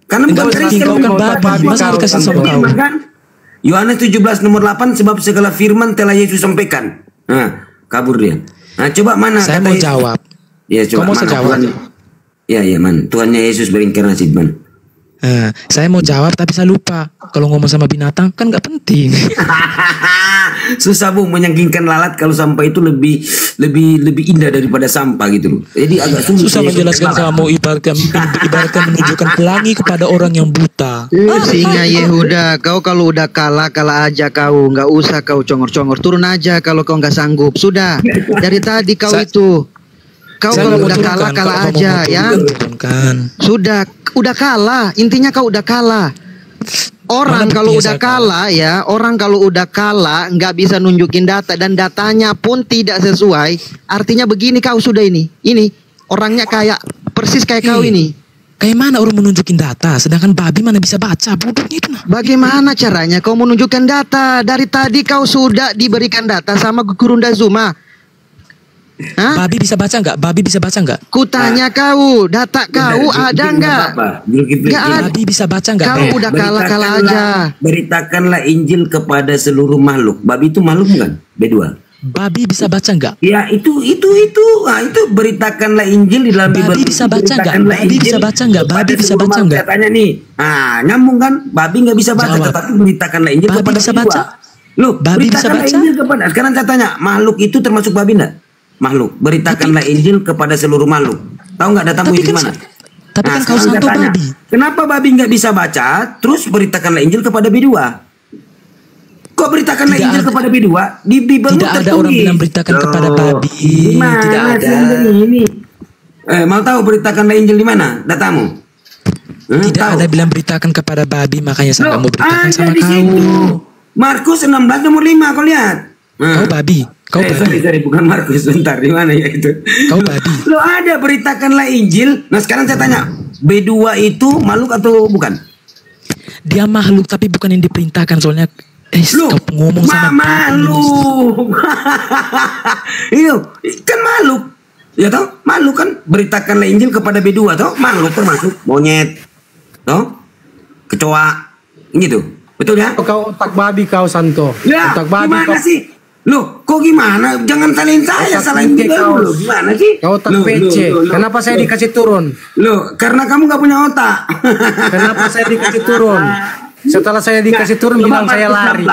Karena bukan Kristen, masa dikasih sama kau? Yohanes 17:8 sebab segala firman telah Yesus sampaikan. Nah, kabur dia. Nah, coba mana? Saya mau jawab. Ya, coba mana? Jawab. Ya, mana? Tuhannya Yesus berinkarnasi mana? Saya mau jawab tapi saya lupa. Kalau ngomong sama binatang kan nggak penting. Susah Bu menyangkingkan lalat kalau sampah itu lebih indah daripada sampah gitu loh. Jadi agak susah menjelaskan kamu ibaratkan menunjukkan pelangi kepada orang yang buta. Singa Yehuda, kau kalau udah kalah aja kau, nggak usah kau congor-congor, turun aja kalau kau nggak sanggup. Sudah dari tadi kau itu. Kau kalau udah kalah aja ya. Sudah kalah, intinya kau udah kalah. Orang kalau udah kalah nggak bisa nunjukin data dan datanya pun tidak sesuai. Artinya begini kau sudah ini orangnya kayak persis kayak kau ini. Kayak mana orang menunjukin data, sedangkan babi mana bisa baca, bodohnya itu nah. Bagaimana caranya kau menunjukkan data? Dari tadi kau sudah diberikan data sama Guru Ndazuma. Hah? Babi bisa baca nggak? Babi bisa baca nggak? Kutanya kau, data kau ada nggak? Nggak ada. Babi bisa baca nggak? Kau udah kalah-kalah aja. Beritakanlah Injil kepada seluruh makhluk. Babi itu makhluk bukan? B2. Babi bisa baca nggak? Ya itu. Nah, itu beritakanlah Injil di dalam Babi bisa baca nggak? Babi bisa baca nggak? Babi bisa baca nggak? Katanya nih, nyambung kan? Babi nggak bisa baca, Jawab. tetapi beritakanlah Injil Babi kepada bisa B2. baca? Loh, Babi bisa beritakanlah baca? Injil kepada. Sekarang saya tanya, makhluk itu termasuk babi enggak? Makhluk. Beritakanlah Injil kepada seluruh makhluk. Tahu nggak datamu Tapi itu kan mana? Tapi kan kau sekarang saya santo tanya, babi. kenapa babi nggak bisa baca? Terus beritakanlah Injil kepada B2. Kok beritakanlah Tidak Injil ada. kepada B2? Di Bible Tidak ada orang bilang beritakan kepada babi. Gimana Tidak ada. sih ini? Mau tahu beritakanlah Injil di mana? Datamu? Tidak tahu? ada bilang beritakan kepada babi, makanya saya nggak mau beritakan Ada sama di kau. situ. Markus 16 nomor 5 kau lihat. Kau babi. Kau babi. Sorry, bukan Markus, bentar, di mana ya itu? Kau babi. Lo ada beritakanlah Injil. Nah sekarang saya tanya, B2 itu makhluk atau bukan? Dia makhluk tapi bukan yang diperintahkan, soalnya Loh, kau ngomong sama makhluk. Iya, kan makhluk. Ya toh, makhluk kan. Beritakanlah Injil kepada B2 toh, makhluk termasuk monyet. Toh? Kecoa. Gitu. Betul ya? Kau otak babi kau Santo. Ya, Otak babi gimana kau. sih? Loh, kok gimana? Jangan salin saya, Otak salahin PC juga kau. loh. Gimana sih? Kau otak Loh, PC. loh, loh, Kenapa saya loh. dikasih turun? Loh, karena kamu gak punya otak. Kenapa saya dikasih turun? Setelah saya dikasih turun Coba bilang saya lari.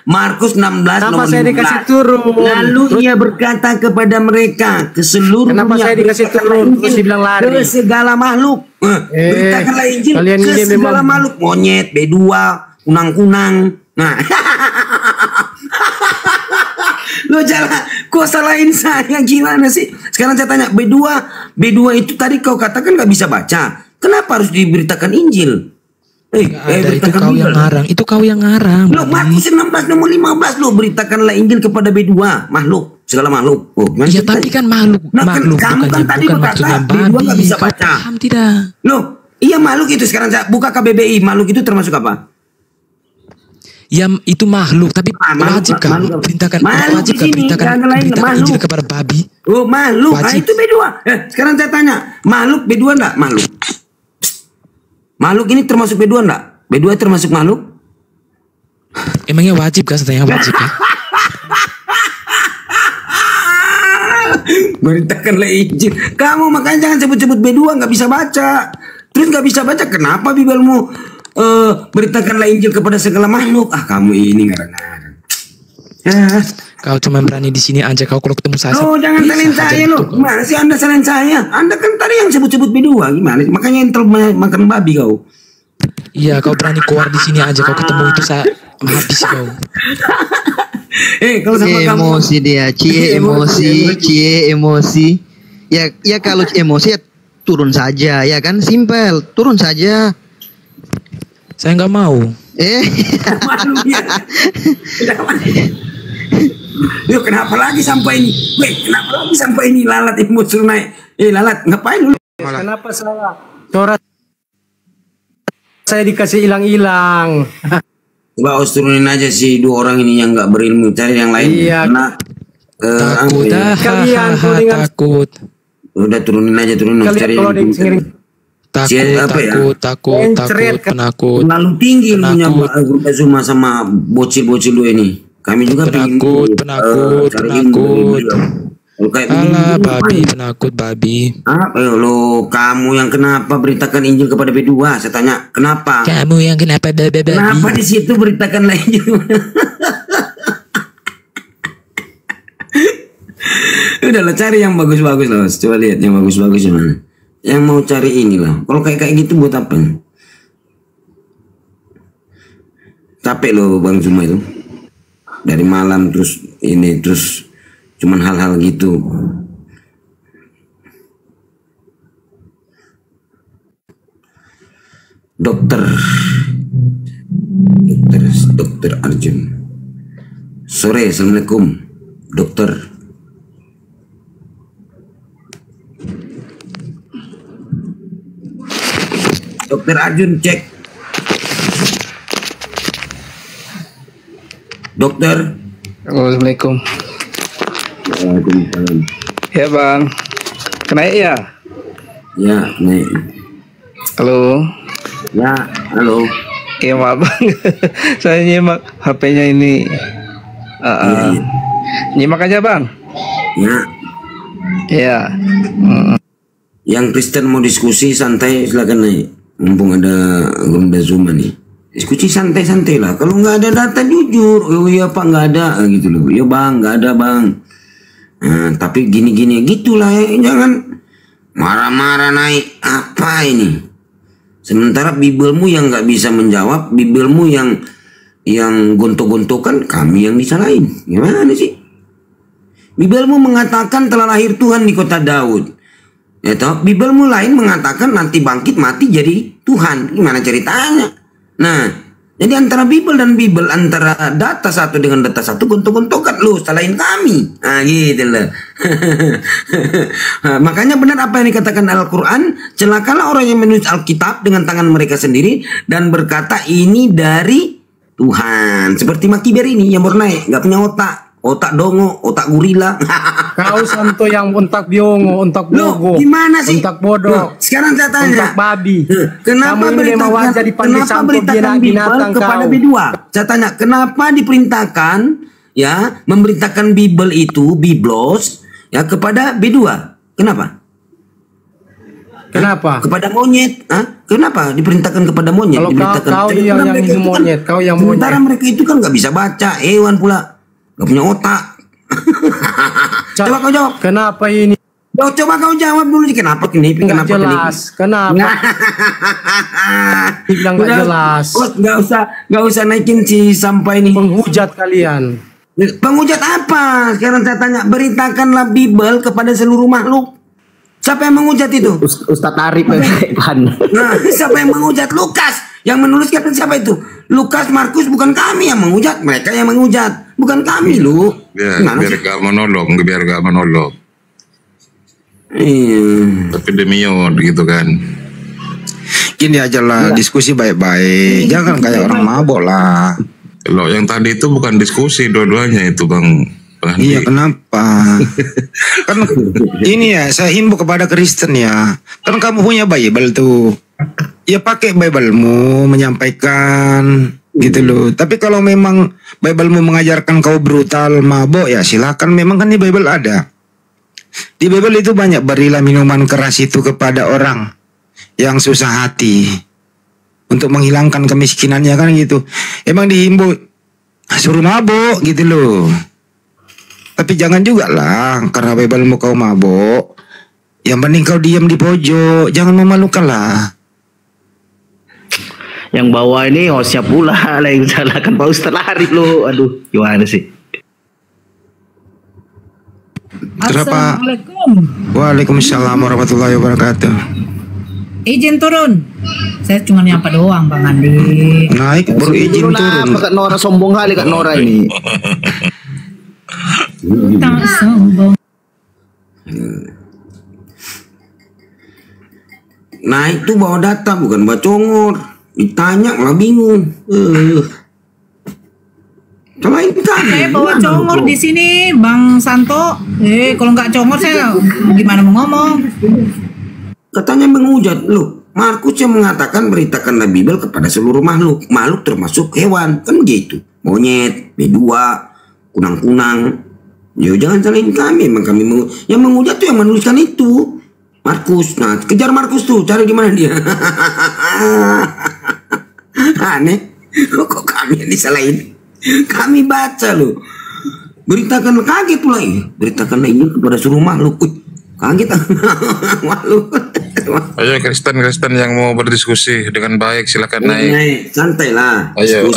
Markus 16 Kenapa nomor saya 15. dikasih turun? Lalu ia berkata kepada mereka ke seluruh Kenapa dunia, saya dikasih turun? Terus dibilang lari. ke segala makhluk. Beritakanlah Injil kalian ke ini segala memang- makhluk. Monyet, B2, kunang-kunang. Nah. Lo jangan, kok salahin saya gimana sih? Sekarang saya tanya, B2 itu tadi kau katakan gak bisa baca. Kenapa harus diberitakan Injil? Ada, itu beritakan kau Bible. yang ngarang. Itu kau yang ngarang. Lo babi. Markus 16 nomor 15 lo beritakanlah Injil kepada B2 makhluk, segala makhluk. Oh, gimana Ya sih tapi tadi? kan makhluk, Nah, makhluk kamu kan bukannya tadi bukan berkata maksudnya B2 babi. nggak bisa Kau baca. paham tidak? Loh, iya makhluk itu sekarang saya buka KBBI, makhluk itu termasuk apa? Ya itu makhluk, tapi makhluk, wajib kan makhluk. perintahkan, Makhluk wajib di kan sini, perintahkan, jangan lain, perintahkan Injil makhluk. kepada babi. Oh, makhluk. Ah, Wajib. itu B2. Sekarang saya tanya, makhluk B2 enggak? Makhluk. Makhluk ini termasuk B2 enggak? B2 termasuk makhluk? Emangnya wajib kan? Katanya wajib kan? Beritakanlah Injil. Kamu makanya jangan sebut-sebut B2 nggak bisa baca. Terus nggak bisa baca, kenapa Bibelmu beritakanlah Injil kepada segala makhluk? Ah, kamu ini ngarang-ngarang. Ya. Kau cuma berani di sini aja. Kau kalau ketemu saya. Oh, jangan bisa salin aja saya loh. gitu. Gimana sih Anda salin saya? Anda kan tadi yang sebut-sebut B2. Gimana? Makanya entel makan babi kau. Iya, kau berani keluar di sini aja. Kau ketemu itu saya habis kau. Kalau sama kamu Emosi dia, cie emosi. Ya kalau emosi ya turun saja, ya kan, simpel, turun saja. Saya nggak mau. malu ya. Yuk, kenapa lagi sampai ini? Weh, kenapa lagi sampai ini lalat yang suruh naik? Lalat, ngapain lu? Kenapa saya? Coret saya dikasih hilang-hilang. Coba harus turunin aja sih dua orang ini yang nggak berilmu, cari yang lain. Iya. Karena Takut, apa ya? Kalian tuh dengan takut, Udah turunin aja, turunin. kalian Cari kalau ada yang yang sengering. takut, Encret, kan? penakut, terlalu tinggi ilmunya penakut. grup Zuma sama bocil-bocil lu ini. Kami juga Penakut, cari ilmu dari beliau. Kalau kayak begini, Alah, begini, babi, ngapain? penakut babi. Apa lo? Kamu yang kenapa beritakan Injil kepada B2? Saya tanya, kenapa? Kamu yang kenapa babi? Kenapa di situ beritakanlah Injil? Udah lah, cari yang bagus-bagus loh. Coba lihat yang bagus-bagus mana. Yang mau cari ini loh. Kalau kayak gitu buat apa? Capek loh Bang Zuma itu. Dari malam terus ini terus cuman hal-hal gitu. Dokter Arjun. Sore, assalamualaikum, dokter. Dokter Arjun cek. Dokter. Assalamualaikum. Waalaikumsalam. Ya bang, kenaik ya? Ya, naik. Halo. Ya, halo. Iya maaf bang, saya nyimak HP-nya ini. Nyimak aja bang. Ya. Ya. Yang Kristen mau diskusi santai silakan naik. Mumpung ada Gunda Zuma nih. Diskusi santai-santai lah. Kalau nggak ada data jujur, oh iya pak nggak ada gitu loh. Ya bang nggak ada bang. Nah, tapi gini-gini gitulah ya. Jangan marah-marah naik. Apa ini? Sementara Bibelmu yang nggak bisa menjawab, Bibelmu yang gontok-gontokan, kami yang disalahin. Gimana sih? Bibelmu mengatakan telah lahir Tuhan di kota Daud. Ya toh, Bibelmu lain mengatakan nanti bangkit mati jadi Tuhan. Gimana ceritanya? Nah, jadi antara Bibel dan Bibel, antara data satu dengan data satu, gontok-gontokan lu salahin kami. Nah, gitu loh. Makanya benar apa yang dikatakan Al-Quran, celakalah orang yang menulis Alkitab dengan tangan mereka sendiri dan berkata ini dari Tuhan. Seperti Makiber ini yang baru naik, nggak punya otak dongo, otak gorila. Kau Santo yang ontak biongo, ontak bogo. Gimana sih? Ontak bodoh. Sekarang saya tanya. Ontak babi. Kenapa beritakan Bibel kepada B2? Saya tanya, kenapa diperintahkan ya memberitakan Bibel itu Biblos ya kepada B2? Kenapa? Kenapa? Kepada monyet? Hah? Kenapa diperintahkan kepada monyet? Kalau kau yang monyet, kau yang monyet. Sementara mereka itu kan nggak bisa baca, hewan pula, nggak punya otak. Coba kau jawab. Kenapa ini? Coba kau jawab dulu sih, kenapa ini? Nggak jelas. Kenapa? Bilang nggak jelas. Nggak usah naikin si sampai ini. Penghujat kalian. Penghujat apa? Sekarang saya tanya, beritakanlah Bibel kepada seluruh makhluk. Siapa yang menghujat itu? Ustadz Arif. Nah, siapa yang menghujat? Lukas. Yang menuliskan siapa itu? Lukas, Markus, bukan kami yang menghujat, mereka yang menghujat, bukan kami lu. Biar gak menolong. Tapi demiot gitu kan. Gini aja lah, diskusi baik-baik. Jangan kayak orang mabok lah. Loh, yang tadi itu bukan diskusi dua-duanya itu bang. Iya, kenapa? Kan ini ya, saya himbau kepada Kristen ya. Kan kamu punya Bible tuh. Ya pakai Bible-mu menyampaikan gitu loh. Tapi kalau memang Bible-mu mengajarkan kau brutal, mabok, ya silakan. Memang kan di Bible ada. Di Bible itu banyak, berilah minuman keras itu kepada orang yang susah hati untuk menghilangkan kemiskinannya kan gitu. Emang dihimbau suruh mabok gitu loh. Tapi jangan juga lah karena Bible-mu kau mabok. Yang penting kau diam di pojok, jangan memalukan lah. Yang bawah ini hostnya pula lah yang salahkan Pak Ustadz Arif lo. Aduh, gimana sih? Assalamualaikum. Waalaikumsalam warahmatullahi wabarakatuh. Izin turun. Saya cuma nyapa doang Bang Andi. Naik baru izin turun. Kak Nora sombong kali Kak Nora ini. Tak sombong. Nah itu bawa data bukan bawa congor. Ditanya malah bingung. Coba ditanya. Saya bawa congor di sini, Bang Santo. Kalau nggak congor saya gimana mau ngomong? Katanya menghujat. Loh, Markus yang mengatakan beritakanlah Bibel kepada seluruh makhluk. Makhluk termasuk hewan. Kan begitu. Monyet, B2, kunang-kunang. Yo jangan salahin kami. Emang kami yang menghujat tuh yang menuliskan itu. Markus. Nah, kejar Markus tuh. Cari di mana dia. Aneh. Kok kami yang disalahin? Kami baca loh. Beritakan, kaget pula ini. Beritakanlah ini kepada seluruh makhluk. Kaget makhluk. Ayo Kristen yang mau berdiskusi dengan baik silakan naik. Santai lah. Ayo.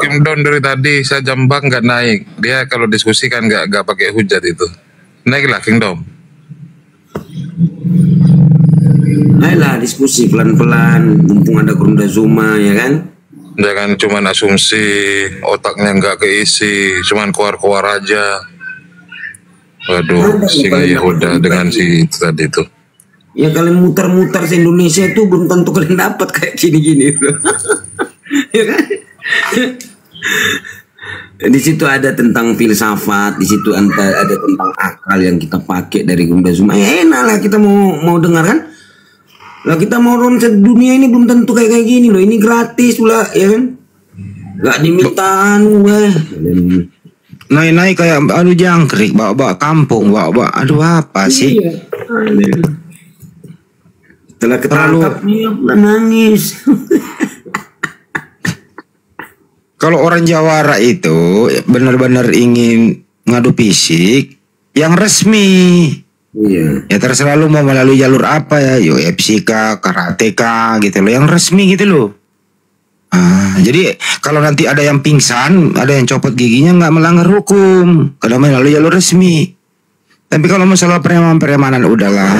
Kingdom dari tadi saya jambak nggak naik. Dia kalau diskusi kan nggak pakai hujat itu. Naiklah Kingdom. Ayolah diskusi pelan-pelan. Mumpung ada Gunda Zuma ya kan. Jangan cuma asumsi, otaknya nggak keisi, cuman keluar-keluar aja. Waduh, singa Yehuda dengan si itu tadi itu. Ya kalian muter-muter se Indonesia itu belum tentu kalian dapat kayak gini-gini. Ya kan? Di situ ada tentang filsafat, di situ ada tentang akal yang kita pakai dari Gunda Zuma. Ya enak lah kita mau dengar kan? Lah kita mau ronset dunia ini belum tentu kayak gini loh. Ini gratis pula ya kan? Gak dimintaan gue. Naik-naik kayak aduh jangkrik, bawa-bawa kampung, bawa-bawa aduh apa sih? Setelah ketangkap dia nangis. Kalau orang Jawara itu benar-benar ingin ngadu fisik yang resmi. Iya. Ya terserah lu mau melalui jalur apa ya, UFC kah, karate kah gitu loh, yang resmi gitu loh. Jadi kalau nanti ada yang pingsan, ada yang copot giginya nggak melanggar hukum, kalau melalui jalur resmi. Tapi kalau masalah preman-premanan udahlah.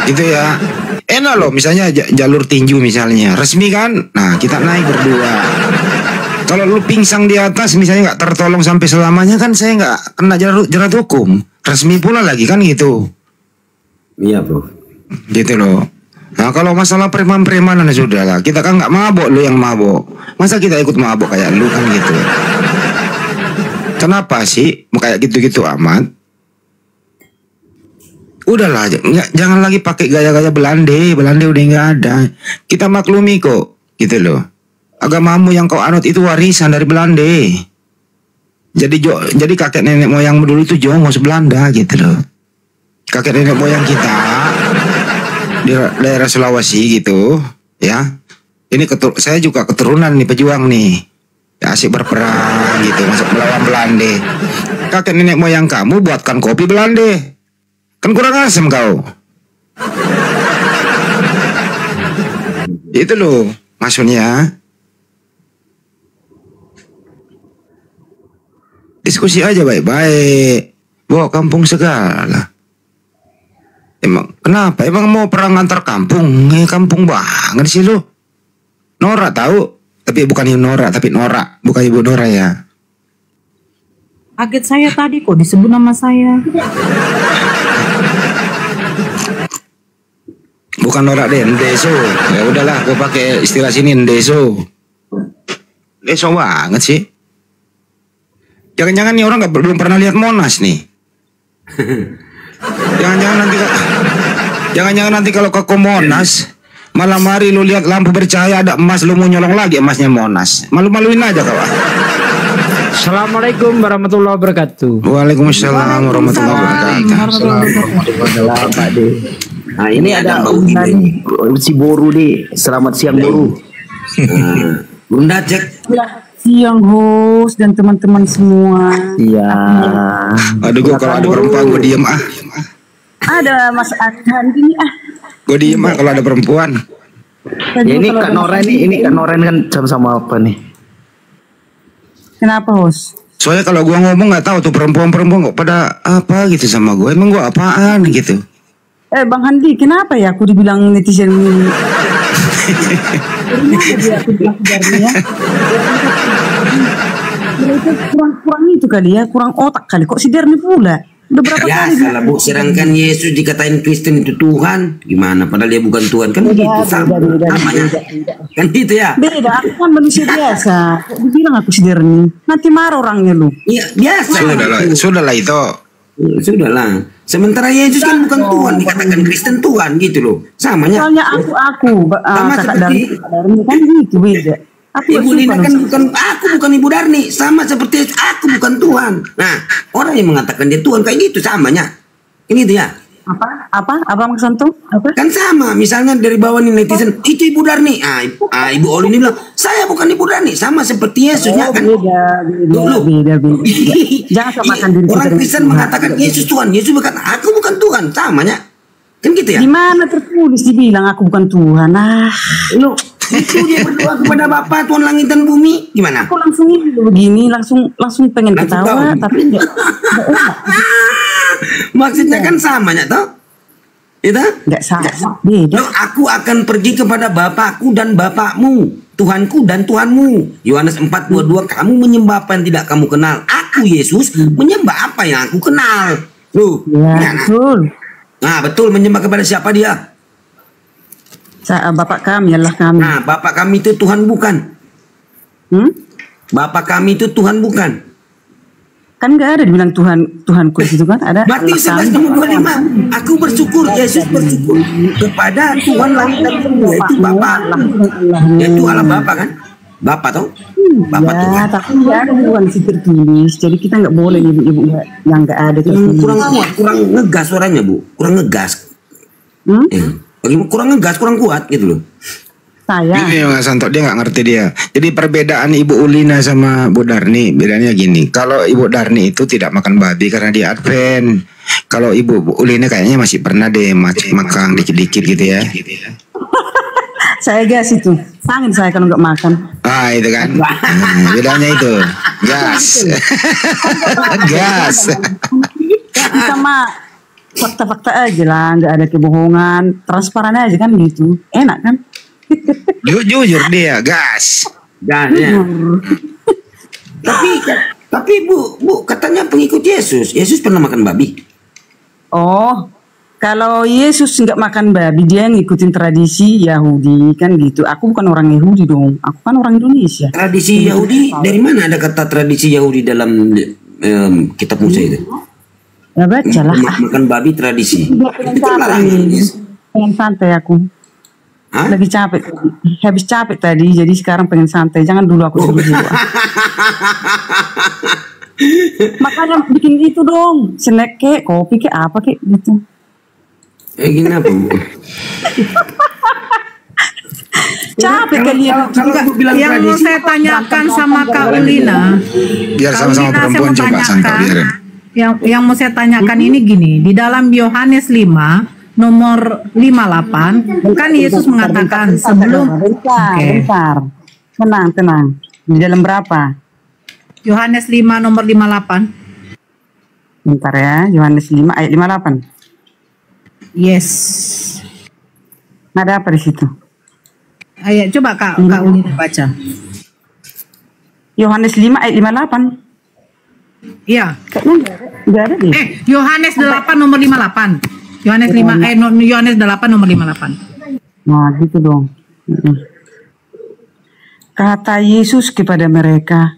Gitu ya. Enak loh, misalnya jalur tinju misalnya, resmi kan? Nah kita naik berdua. Kalau lu pingsan di atas misalnya nggak tertolong sampai selamanya kan saya nggak kena jerat hukum. Resmi pula lagi kan gitu. Iya bro. Gitu loh. Nah kalau masalah preman-premanan sudah lah. Kita kan nggak mabok, lu yang mabok. Masa kita ikut mabok kayak lu kan gitu. Kenapa sih kayak gitu-gitu amat? Udahlah, jangan lagi pakai gaya-gaya Belanda udah nggak ada. Kita maklumi kok, gitu loh. Agamamu yang kau anut itu warisan dari Belanda. Jadi kakek nenek moyang dulu itu jongos Belanda gitu loh. Kakek nenek moyang kita di daerah Sulawesi gitu, ya. Ini saya juga keturunan nih pejuang nih. Ya, asik berperang gitu, masuk melawan Belanda. Kakek nenek moyang kamu buatkan kopi Belanda. Kan kurang asem kau. Itu loh maksudnya. Diskusi aja baik-baik. Bawa kampung segala. Emang kenapa? Emang mau perang antar kampung? Kampung banget sih lu. Norak tahu? Tapi bukan ibu Norak, tapi Norak, bukan ibu Norak ya. Kaget saya tadi kok disebut nama saya. Bukan Norak deh, Ndeso. Ya udahlah, gue pakai istilah sini Ndeso. Ndeso banget sih. Jangan-jangan nih orang belum pernah lihat Monas nih. Jangan-jangan nanti kalau ke Monas malam hari lu lihat lampu bercahaya ada emas, lu mau nyolong lagi emasnya Monas. Malu-maluin aja kau. Assalamualaikum warahmatullahi wabarakatuh. Waalaikumsalam warahmatullahi wabarakatuh. Pak De. Nah ini ada si Boru nih. Selamat siang Boru. Bunda cek. Siang host dan teman-teman semua. Iya. Aduh gue kalau ada perempuan gue diem ah. Ada Mas Adhan gini ah. Gue diem ah kalau ada perempuan. Ya ini Kak Nora nih, ini Kak Nora kan sama apa nih? Kenapa host? Soalnya kalau gue ngomong nggak tahu tuh perempuan-perempuan kok pada apa gitu sama gue. Emang gue apaan gitu? Bang Handi, kenapa ya aku dibilang netizen ini? Aku bilang ya. Mereka kurang itu kali ya, kurang otak kali. Kok si Derni pula? Udah berapa kali? Ya salah bu, sedangkan Yesus dikatain Kristen itu Tuhan, gimana? Padahal dia bukan Tuhan kan begitu sama. Kan gitu ya? Beda, aku kan manusia biasa. Kok dibilang aku si Derni? Nanti marah orangnya lu. Iya biasa. Sudahlah itu. Sudahlah. Sementara Yesus kan bukan Tuhan, dikatakan Kristen Tuhan gitu loh. Samanya. Soalnya aku sama seperti Darni kan gitu beda. Ibu Lina kan bukan Ibu Darni, sama seperti aku bukan Tuhan. Nah, orang yang mengatakan dia Tuhan kayak gitu samanya. Ini dia. Apa Mas Santo? Apa? Kan sama, misalnya dari bawah nih netizen, itu Ibu Darni. Ibu Oli ini bilang, saya bukan Ibu Darni, sama seperti Yesusnya kan. Beda. Jangan samakan diri. Orang Kristen mengatakan Yesus Tuhan, Yesus bukan, aku bukan Tuhan, samanya. Kan gitu ya? Gimana tertulis dibilang aku bukan Tuhan? Lu itu dia berdoa kepada Bapa Tuhan langit dan bumi, gimana? Aku langsung ini begini, langsung pengen ketawa, tapi enggak. Maksudnya kan samanya toh? Itu? Enggak sama, beda. Aku akan pergi kepada Bapakku dan Bapakmu, Tuhanku dan Tuhanmu. Yohanes 4:22, kamu menyembah apa yang tidak kamu kenal. Aku Yesus menyembah apa yang aku kenal. Loh, ya, betul. Nah, betul, menyembah kepada siapa dia? Bapak kami, Allah kami. Nah, Bapak kami itu Tuhan bukan? Bapak kami itu Tuhan bukan? Kan nggak ada dibilang Tuhanku itu kan ada. Berarti 11:25 aku bersyukur, Yesus bersyukur kepada Tuhan langit dan bumi, yaitu Bapa. Yaitu Allah Bapa kan? Bapa tau? Bapak ya, Tuhan. tapi nggak ada bukan sih tertulis. Jadi kita nggak boleh ibu-ibu yang nggak ada tertulis. Kurang kuat, kurang ngegas suaranya Bu, kurang ngegas. Kurang ngegas, kurang kuat gitu loh. Ini Mas Santo, dia nggak ngerti dia. Jadi perbedaan Ibu Ulina sama Bu Darni, bedanya gini. Kalau Ibu Darni itu tidak makan babi karena dia Advent. Kalau Ibu Ulina kayaknya masih pernah deh makan dikit-dikit gitu ya. Saya gas itu, sangin saya kalau nggak makan. Ah itu kan, bedanya itu, gas, gas. Kita mah fakta-fakta aja lah, nggak ada kebohongan, transparan aja kan gitu, enak kan? Jujur dia, gas. Ya. Tapi Bu, katanya pengikut Yesus pernah makan babi. Oh, kalau Yesus nggak makan babi, dia ngikutin tradisi Yahudi kan gitu. Aku bukan orang Yahudi dong, aku kan orang Indonesia. Tradisi Yahudi, dari mana ada kata tradisi Yahudi dalam kitab Musa itu? Ya baca lah. Makan babi tradisi. Pengen santai aku. Lagi capek, habis capek tadi, jadi sekarang pengen santai. Jangan dulu aku suruh dulu. Makanya bikin gitu dong, snack kek, kopi kek, apa kek gitu. Gini apa? Capek kalian. Yang mau saya tanyakan sama Kak Ulina, biar sama-sama perempuan coba Santo biar. Yang mau saya tanyakan ini gini, di dalam Yohanes 5 nomor 58 kan Yesus mengatakan sebelum bentar. Tenang. Di dalam berapa? Yohanes 5 nomor 58. Bentar ya, Yohanes 5 ayat 58. Yes. Ada apa di situ? Ayo coba Kak Ulina baca. Yohanes 5 ayat 58. Iya. Kayaknya enggak ada deh. Yohanes 8 nomor 58. Yohanes 5 Yohanes 8 nomor 58. Nah, gitu dong. Kata Yesus kepada mereka,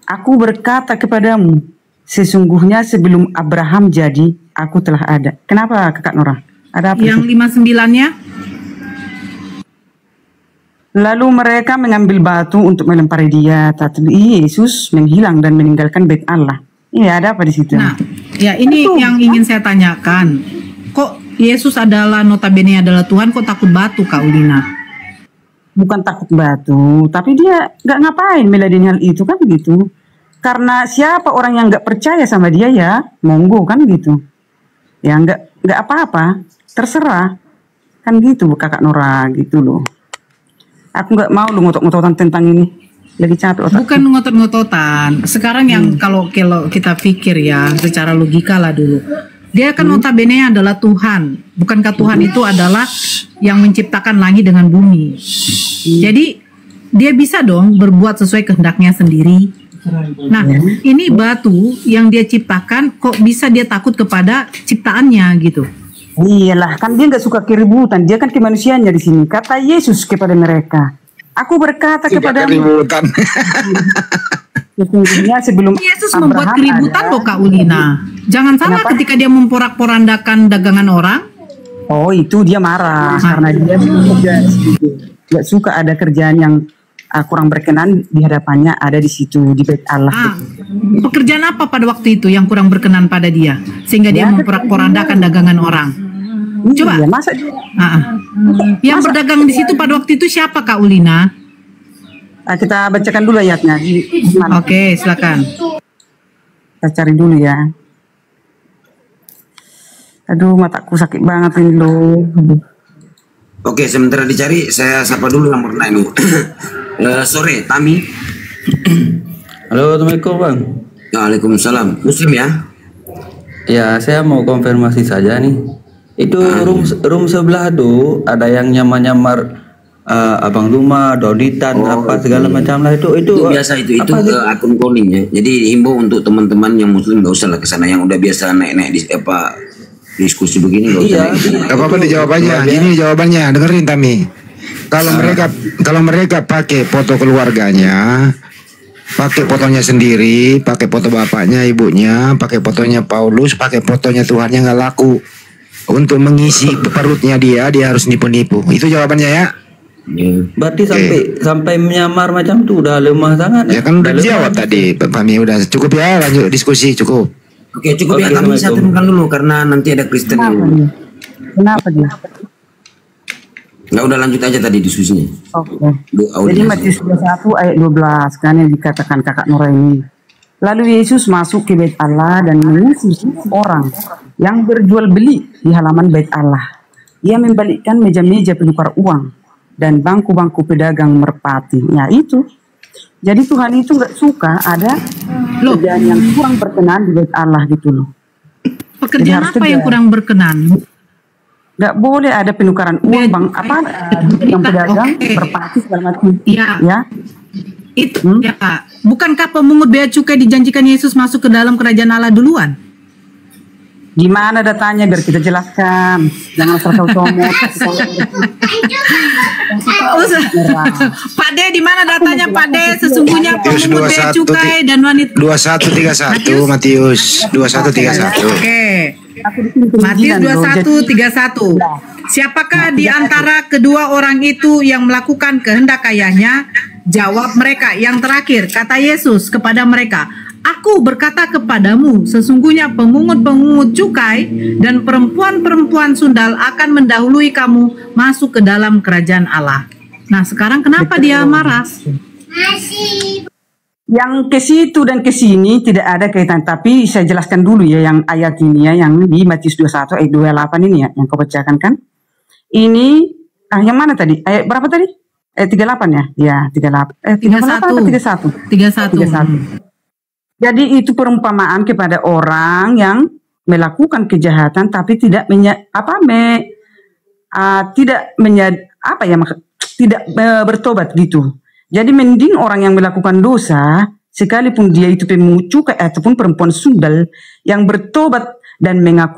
"Aku berkata kepadamu, sesungguhnya sebelum Abraham jadi, aku telah ada." Kenapa Kakak Nora? Ada apa? Yang 59-nya? Lalu mereka mengambil batu untuk melempari dia, tapi Yesus menghilang dan meninggalkan bait Allah. Iya, ada apa di situ? Nah, ya ini yang ingin saya tanyakan. Kok Yesus adalah notabene adalah Tuhan, kok takut batu Kak Ulina? Bukan takut batu, tapi dia nggak ngapain meladenin hal itu kan gitu. Karena siapa orang yang nggak percaya sama dia ya, monggo kan gitu. Ya nggak apa-apa, terserah kan gitu Kakak Nora gitu loh. Aku nggak mau lu ngotot-ngototan tentang ini. Lagi capek otak. Bukan ngotot-ngototan. Sekarang yang kalau kita pikir ya secara logika lah dulu. Dia kan notabene adalah Tuhan. Bukankah Tuhan itu adalah yang menciptakan langit dengan bumi? Jadi dia bisa dong berbuat sesuai kehendaknya sendiri. Nah, ini batu yang dia ciptakan kok bisa dia takut kepada ciptaannya gitu. Iyalah, kan dia nggak suka keributan. Dia kan kemanusiaannya di sini. Kata Yesus kepada mereka, "Aku berkata kepada keributan." Sesungguhnya sebelum Yesus membuat keributan loh Kak Ulina. Jangan salah ketika dia memporak-porandakan dagangan orang. Oh, itu dia marah karena dia nggak suka ada kerjaan yang kurang berkenan di hadapannya ada di situ di bait Allah. Pekerjaan apa pada waktu itu yang kurang berkenan pada dia sehingga dia memporak-porandakan dagangan orang? Coba. Ya, masa yang berdagang di situ pada waktu itu siapa Kak Ulina? Kita bacakan dulu ayatnya. Oke, silakan. Kita cari dulu ya. Aduh, mataku sakit banget ini loh. Oke, sementara dicari, saya sapa dulu yang pernah ini. Sore, Tami. Halo, Assalamualaikum Bang. Waalaikumsalam. Muslim ya? Ya, saya mau konfirmasi saja nih. Itu room sebelah tuh ada yang nyamar-nyamar abang rumah, doditan, apa segala macam lah itu biasa itu akun cloning ya. Jadi himbau untuk teman-teman yang Muslim nggak usah lah ke sana, yang udah biasa naik-naik di diskusi begini nggak usah. Gak apa-apa dijawab aja. Gini jawabannya, dengerin Tami. Kalau mereka pakai foto keluarganya, pakai fotonya sendiri, pakai foto bapaknya, ibunya, pakai fotonya Paulus, pakai fotonya Tuhannya nggak laku. Untuk mengisi perutnya dia harus nipu-nipu. Itu jawabannya ya. Berarti sampai menyamar macam tuh udah lemah sangat. Ya kan udah dijawab tadi, Pak Fahmi. Udah cukup ya, lanjut diskusi cukup. Oke, cukup ya, kami bisa turunkan dulu karena nanti ada Kristen dulu. Kenapa dia? Nggak, udah lanjut aja tadi diskusinya. Oke. Jadi Matius 21 ayat 12 kan yang dikatakan kakak Nuraini. Lalu Yesus masuk ke bait Allah dan mengusir orang yang berjual beli di halaman bait Allah. Ia membalikkan meja-meja penukar uang dan bangku-bangku pedagang merpati. Ya itu. Jadi Tuhan itu nggak suka ada pekerjaan yang kurang berkenan di bait Allah gitu loh. Pekerjaan apa yang kurang berkenan? Nggak boleh ada penukaran uang bang yang pedagang merpati segala macam. Ya. Itu ya. Bukankah pemungut bea cukai dijanjikan Yesus masuk ke dalam kerajaan Allah duluan? Gimana datanya biar kita jelaskan. Jangan asal tahu comot. Pak De, di mana datanya Pak De? Sesungguhnya pemungut bea cukai dan wanita 2131 Matius 2131. Oke. Matius 21:31. Siapakah di antara kedua orang itu yang melakukan kehendak ayahnya? Jawab mereka. Yang terakhir, kata Yesus kepada mereka, Aku berkata kepadamu, sesungguhnya pemungut-pemungut cukai dan perempuan-perempuan sundal akan mendahului kamu masuk ke dalam kerajaan Allah. Nah, sekarang kenapa dia marah? Yang ke situ dan ke sini tidak ada kaitan, tapi saya jelaskan dulu ya yang ayat ini ya, yang di Matius 21 ayat 28 ini ya, yang kau bacakan kan. Ini yang mana tadi? Ayat berapa tadi? Ayat 38 ya? Ya, 38. 38 atau 31? 31. Jadi itu perumpamaan kepada orang yang melakukan kejahatan tapi tidak tidak bertobat gitu. Jadi mending orang yang melakukan dosa sekalipun dia itu pemungut cukai ataupun perempuan sundal yang bertobat dan mengaku